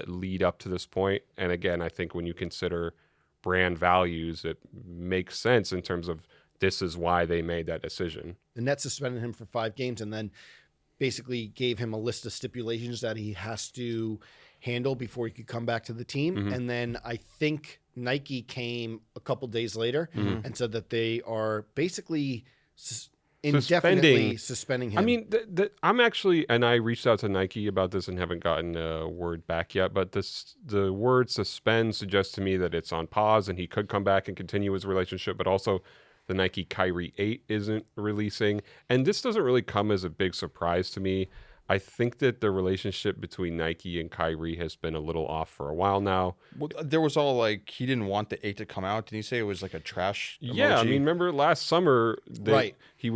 lead up to this point. And again, I think when you consider brand values, it makes sense in terms of this is why they made that decision. The Nets suspended him for 5 games and then basically gave him a list of stipulations that he has to handle before he could come back to the team. Mm-hmm. And then I think Nike came a couple days later and said that they are basically indefinitely suspending him. I mean, I'm actually, and I reached out to Nike about this and haven't gotten a word back yet, but the word suspend suggests to me that it's on pause and he could come back and continue his relationship, but also the Nike Kyrie 8 isn't releasing. And this doesn't really come as a big surprise to me. I think that the relationship between Nike and Kyrie has been a little off for a while now. Well, there was all like, he didn't want the 8 to come out. Didn't he say it was like a trash emoji? Yeah, I mean, remember last summer, Right. he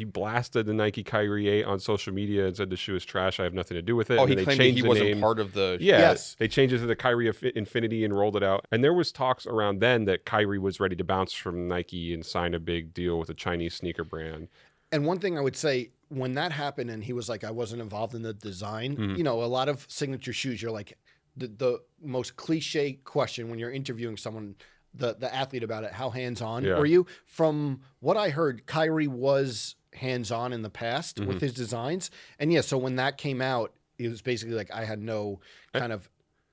blasted the Nike Kyrie 8 on social media and said the shoe is trash. I have nothing to do with it. Oh, And he they claimed that changed he the wasn't name. part of the... Yeah, Yes. they changed it to the Kyrie Infinity and rolled it out. And there was talks around then that Kyrie was ready to bounce from Nike and sign a big deal with a Chinese sneaker brand. And one thing I would say, when that happened and he was like, I wasn't involved in the design, you know, a lot of signature shoes, you're like, the most cliche question when you're interviewing someone, the athlete about it, how hands-on were you? From what I heard, Kyrie was hands-on in the past with his designs. And yeah, so when that came out, it was basically like, I had no kind of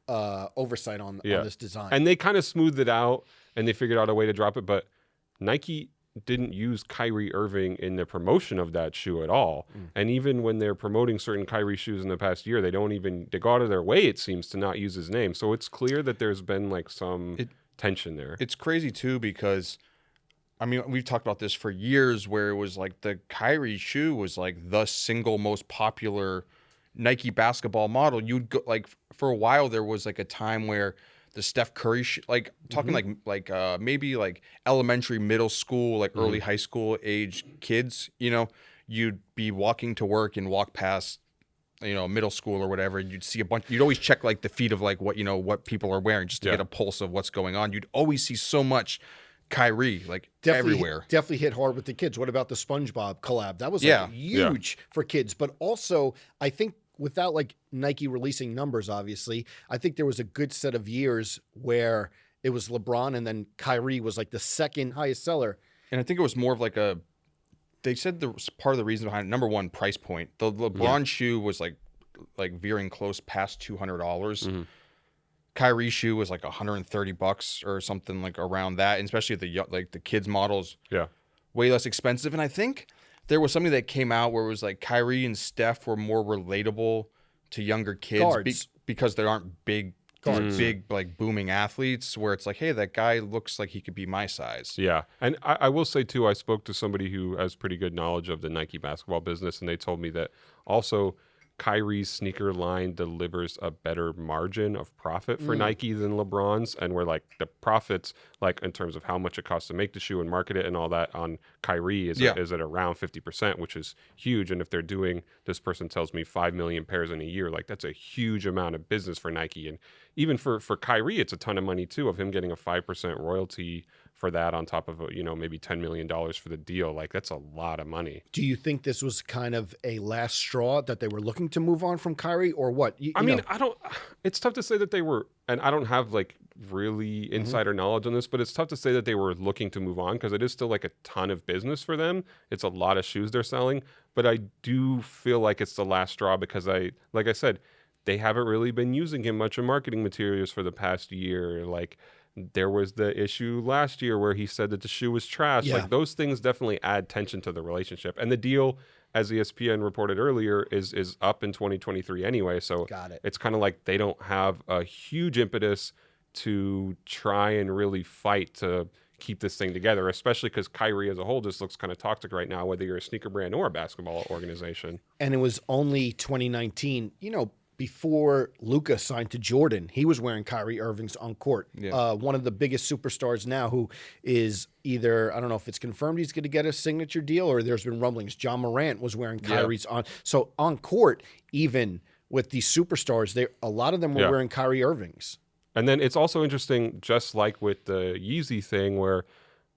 oversight on this design. And they kind of smoothed it out and they figured out a way to drop it. But Nike didn't use Kyrie Irving in the promotion of that shoe at all. And even when they're promoting certain Kyrie shoes in the past year, they go out of their way, it seems, to not use his name. So it's clear that there's been like some tension there. It's crazy too because, I mean, we've talked about this for years where it was like the Kyrie shoe was like the single most popular Nike basketball model. You'd go, like, for a while there was like a time where the Steph Curry, like talking like maybe like elementary, middle school, like early high school age kids, you know, you'd be walking to work and walk past, you know, middle school or whatever, and you'd see a bunch. You'd always check like the feet of like what, you know, what people are wearing just to get a pulse of what's going on. You'd always see so much Kyrie like everywhere. Definitely hit hard with the kids. What about the SpongeBob collab? That was like huge for kids, but also I think, without like Nike releasing numbers, obviously, I think there was a good set of years where it was LeBron and then Kyrie was like the second highest seller. And I think it was more of like they said the part of the reason behind it, number one, price point. The LeBron shoe was like veering close past $200. Kyrie shoe was like $130 or something like around that, and especially the kids models. Yeah. Way less expensive. And I think there was something that came out where it was like Kyrie and Steph were more relatable to younger kids because they aren't big like booming athletes, where it's like, hey, that guy looks like he could be my size. Yeah. And I will say too, I spoke to somebody who has pretty good knowledge of the Nike basketball business, and they told me that also Kyrie's sneaker line delivers a better margin of profit for Nike than LeBron's, and where like the profits, like in terms of how much it costs to make the shoe and market it and all that, on Kyrie is at around 50%, which is huge. And if they're doing, this person tells me, 5 million pairs in a year, like that's a huge amount of business for Nike. And even for Kyrie, it's a ton of money too, of him getting a 5% royalty for that on top of, you know, maybe $10 million for the deal. Like that's a lot of money. Do you think this was kind of a last straw that they were looking to move on from Kyrie, or what? I mean, it's tough to say that they were, and I don't have like really insider knowledge on this, but it's tough to say that they were looking to move on because it is still like a ton of business for them. It's a lot of shoes they're selling, but I do feel like it's the last straw because like I said, they haven't really been using him much in marketing materials for the past year. Like there was the issue last year where he said that the shoe was trash. Yeah. Like those things definitely add tension to the relationship. And the deal, as ESPN reported earlier, is up in 2023 anyway. So it's kind of like they don't have a huge impetus to try and really fight to keep this thing together, especially because Kyrie as a whole just looks kind of toxic right now, whether you're a sneaker brand or a basketball organization. And it was only 2019, you know, before Luka signed to Jordan, he was wearing Kyrie Irving's on court. Yeah. One of the biggest superstars now, who is either, I don't know if it's confirmed he's going to get a signature deal, or there's been rumblings. John Morant was wearing Kyrie's on. So on court, even with these superstars, a lot of them were wearing Kyrie Irving's. And then it's also interesting, just like with the Yeezy thing, where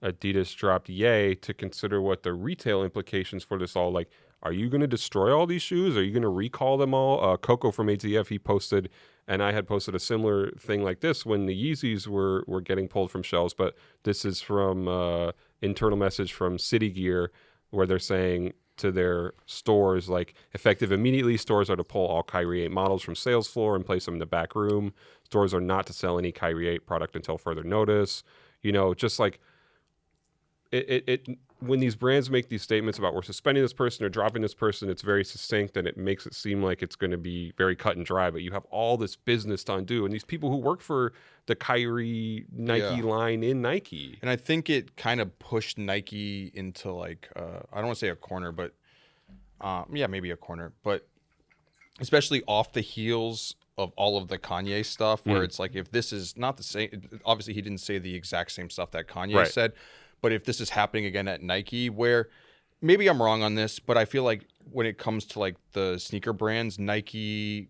Adidas dropped Ye, to consider what the retail implications for this all like. are you going to destroy all these shoes? Are you going to recall them all? Coco from ATF, he posted, and I had posted a similar thing like this when the Yeezys were getting pulled from shelves. But this is from internal message from City Gear, where they're saying to their stores, like, effective immediately, stores are to pull all Kyrie 8 models from sales floor and place them in the back room. Stores are not to sell any Kyrie 8 product until further notice. You know, just like it when these brands make these statements about we're suspending this person or dropping this person, it's very succinct and it makes it seem like it's going to be very cut and dry, but you have all this business to undo. And these people who work for the Kyrie Nike line in Nike. And I think it kind of pushed Nike into like, I don't want to say a corner, but maybe a corner, but especially off the heels of all of the Kanye stuff where it's like, if this is not the same, obviously he didn't say the exact same stuff that Kanye said, but if this is happening again at Nike, where maybe I'm wrong on this, but I feel like when it comes to like the sneaker brands, Nike,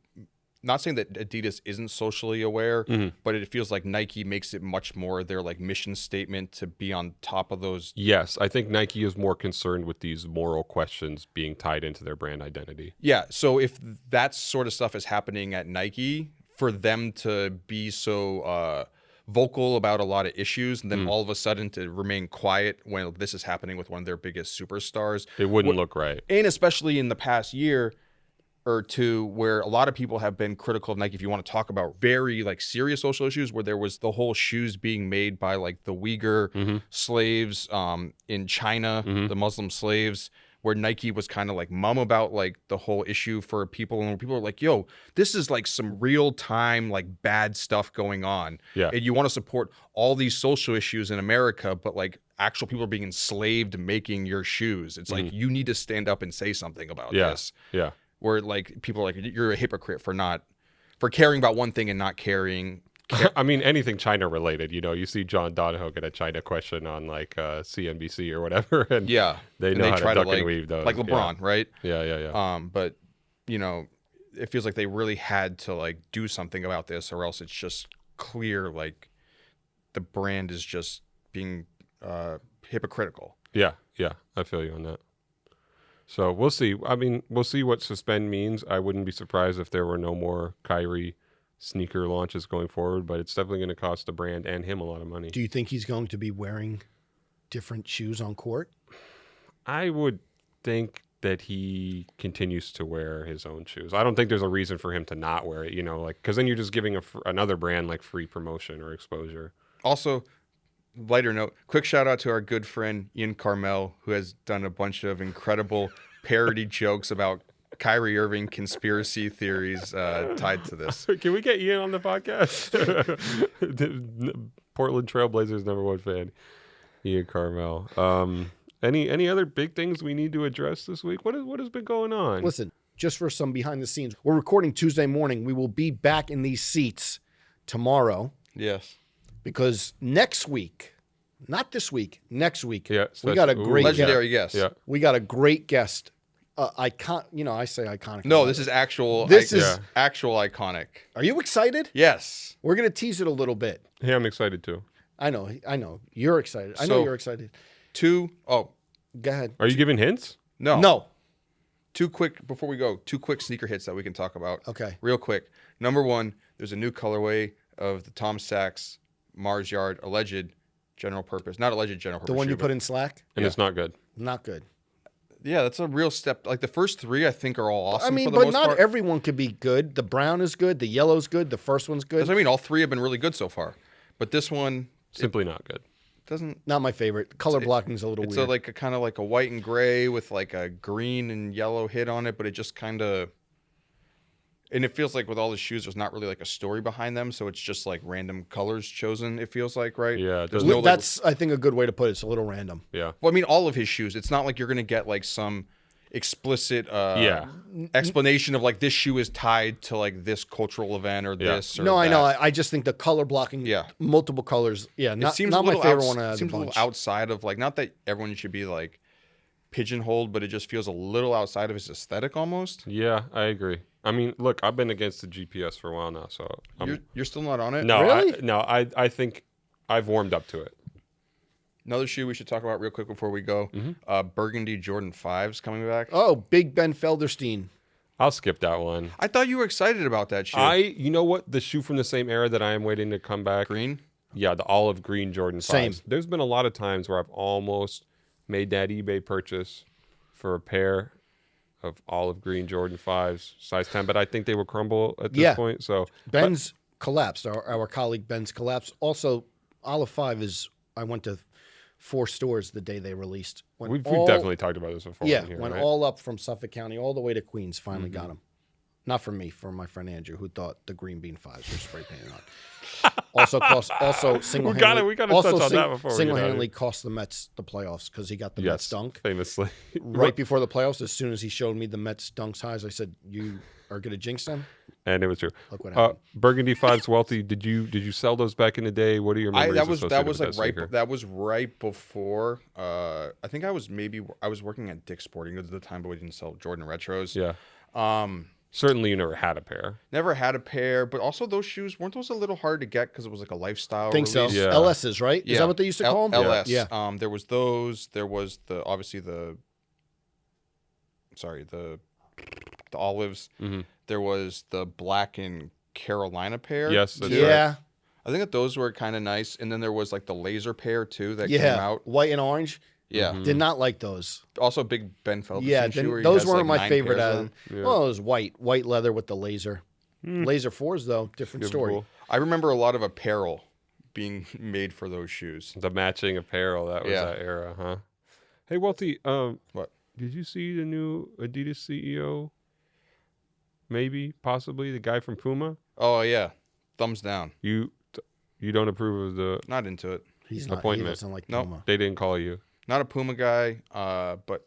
not saying that Adidas isn't socially aware, but it feels like Nike makes it much more their like mission statement to be on top of those. Yes, I think Nike is more concerned with these moral questions being tied into their brand identity. Yeah, so if that sort of stuff is happening at Nike, for them to be so vocal about a lot of issues and then all of a sudden to remain quiet when this is happening with one of their biggest superstars, it wouldn't look right. And especially in the past year or two, where a lot of people have been critical of Nike, if you want to talk about very like serious social issues, where there was the whole shoes being made by like the Uyghur slaves in China, the Muslim slaves, where Nike was kind of like mum about like the whole issue for people, and people are like, yo, this is like some real time like bad stuff going on. Yeah. And you want to support all these social issues in America, but like actual people are being enslaved making your shoes. It's like, you need to stand up and say something about this. Yeah. Where like people are like, you're a hypocrite for caring about one thing and not caring. I mean, anything China related, you know, you see John Donahoe get a China question on like CNBC or whatever, and they know how to duck and weave those. Like LeBron, right? Yeah. But you know, it feels like they really had to like do something about this, or else it's just clear like the brand is just being hypocritical. Yeah, I feel you on that. So we'll see. I mean, we'll see what suspend means. I wouldn't be surprised if there were no more Kyrie sneaker launches going forward, but it's definitely going to cost the brand and him a lot of money. Do you think he's going to be wearing different shoes on court? I would think that he continues to wear his own shoes. I don't think there's a reason for him to not wear it, you know, like, because then you're just giving another brand like free promotion or exposure. Also, lighter note, quick shout out to our good friend Ian Carmel, who has done a bunch of incredible parody jokes about Kyrie Irving conspiracy theories tied to this. Can we get Ian on the podcast? Portland Trailblazers #1 fan, Ian Carmel. Any other big things we need to address this week? What has been going on? Listen, just for some behind the scenes, we're recording Tuesday morning. We will be back in these seats tomorrow. Yes. Because next week, not this week, next week, so we got a great legendary guest. Yeah. We got a great guest. I say iconic. No, this is actual. Actual iconic. Are you excited? Yes. We're gonna tease it a little bit. Hey, I'm excited too. I know. You're excited. I know you're excited. Go ahead. Are you giving hints? No. Before we go, 2 quick sneaker hits that we can talk about. Okay. Real quick. Number 1, there's a new colorway of the Tom Sachs Mars Yard not alleged general purpose. The one you put in Slack? And it's not good. Not good. Yeah, that's a real step. Like the first 3, I think, are all awesome. I mean, for the but most not part. everyone could be good. The brown is good. The yellow's good. The first one's good. That's what I mean. All 3 have been really good so far, but this one Simply not good. doesn't. Not my favorite. Color blocking's a little It's weird. like a kind of like a white and gray with like a green and yellow hit on it, but it just kind of. And it feels like with all the shoes, there's not really like a story behind them, so it's just like random colors chosen. It feels like, right? Yeah, it There's doesn't- no, like- That's, I think, a good way to put it. It's a little random. Yeah. Well, I mean, all of his shoes. It's not like you're gonna get like some explicit explanation of like this shoe is tied to like this cultural event or this. Or No, I know. that. I just think the color blocking, multiple colors. Yeah, It not seems my a little favorite one out of the seems a little bunch. outside of like, not that everyone should be like pigeonholed, but it just feels a little outside of his aesthetic almost. Yeah, I agree. I mean, look, I've been against the GPS for a while now, so You're still not on it? no, Really? I think I've warmed up to it. Another shoe we should talk about real quick before we go. Burgundy Jordan 5s coming back. Oh, Big Ben Felderstein. I'll skip that one. I thought you were excited about that shoe. You know what? The shoe from the same era that I am waiting to come back. Green? Yeah, the olive green Jordan 5s. Same. There's been a lot of times where I've almost made that eBay purchase for a pair of olive green Jordan 5s, size 10, but I think they will crumble at this point. So Ben's collapsed. Our colleague Ben's collapsed. Also, Olive 5 is, I went to 4 stores the day they released. We've definitely talked about this before. Yeah, here, went right? all up from Suffolk County all the way to Queens. Finally got them. Not for me, for my friend Andrew, who thought the green bean 5s were spray painted on. Also single-handedly. We got to touch on that before single-handedly cost the Mets the playoffs because he got the Mets dunk. Famously. Right before the playoffs, as soon as he showed me the Mets dunks highs, I said, "You are going to jinx them." And it was true. Look what happened. Burgundy 5s, Welty. Did you sell those back in the day? What are your memories? That was right before. I think I was working at Dick's Sporting Goods at the time, but we didn't sell Jordan retros. Yeah. Certainly, you never had a pair. Never had a pair, but also those shoes weren't those a little hard to get because it was like a lifestyle. Think so. release? Yeah. LSs, right? Is that what they used to call them? LS. Yeah. There was those. There was the olives. There was the black and Carolina pair. Yes, that's Yeah. right. I think that those were kind of nice. And then there was like the laser pair too that Yeah. came out. White and orange. Yeah. Did not like those. Also big Ben Felderstein Yeah, shoe where he those has, weren't like, my 9 favorite. pairs of them. Well, it was white leather with the laser. Laser 4s though, different Good story. rule. I remember a lot of apparel being made for those shoes. The matching apparel, that was that era, huh? Hey, Welty, What? did you see the new Adidas CEO? Maybe, possibly, the guy from Puma? Oh yeah, thumbs down. You don't approve of the Not into it. He's not. Appointment. He doesn't like Nope. Puma. they didn't call you. Not a Puma guy, but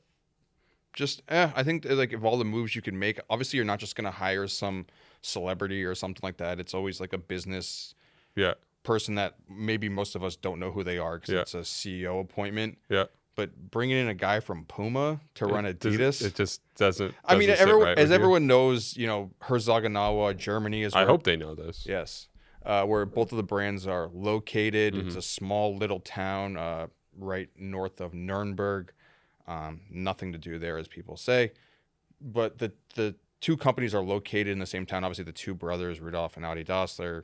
just I think like if all the moves you can make, obviously you're not just gonna hire some celebrity or something like that. It's always like a business Yeah. person that maybe most of us don't know who they are because Yeah. it's a CEO appointment. Yeah. But bringing in a guy from Puma to run Adidas, It just doesn't. I mean, doesn't sit right with you. everyone knows, Herzogenawa, Germany is. I where- hope they know this. Yes, where both of the brands are located. Mm-hmm. It's a small little town right north of Nuremberg. Nothing to do there, as people say. But the two companies are located in the same town. Obviously, the two brothers, Rudolph and Adidas, they're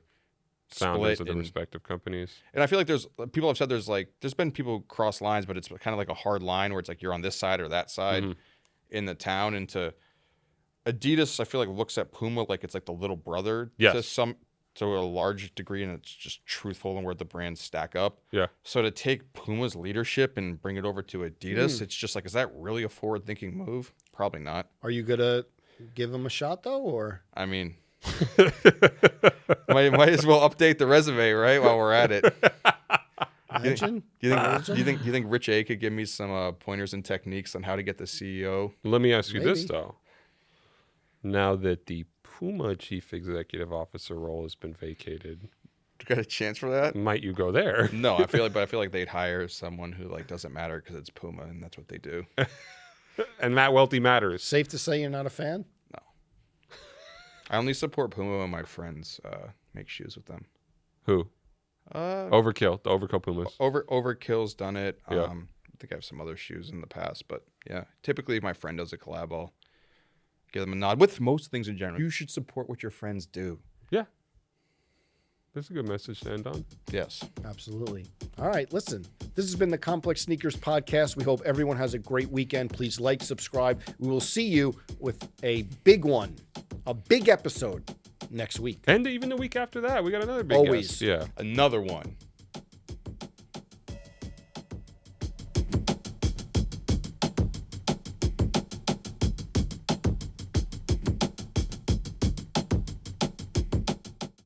Founders split. of the And respective companies. I feel like people have said there's been people cross lines, but it's kind of like a hard line where it's like you're on this side or that side Mm-hmm. in the town. And to Adidas, I feel like looks at Puma like it's like the little brother Yes. to a large degree, and it's just truthful in where the brands stack up. Yeah. So to take Puma's leadership and bring it over to Adidas, it's just like, is that really a forward-thinking move? Probably not. Are you gonna give him a shot though, or I mean, might as well update the resume, right? While we're at it. imagine? Do you think Rich A could give me some pointers and techniques on how to get the CEO? Let me ask you this, Maybe. though. Now that the Puma chief executive officer role has been vacated, Got a chance for that? might you go there? No, I feel like they'd hire someone who like doesn't matter because it's Puma and that's what they do. And Matt Welty matters. Safe to say you're not a fan. I only support Puma when my friends make shoes with them. Who? Overkill. The Overkill Pumas. Overkill's done it. Yeah. I think I have some other shoes in the past, but yeah, typically if my friend does a collab, I'll give them a nod. With most things in general, you should support what your friends do. Yeah. That's a good message to end on. Yes. Absolutely. All right, listen. This has been the Complex Sneakers Podcast. We hope everyone has a great weekend. Please like, subscribe. We will see you with a big one, a big episode next week. And even the week after that, we got another big Always. guest. Yeah. Another one.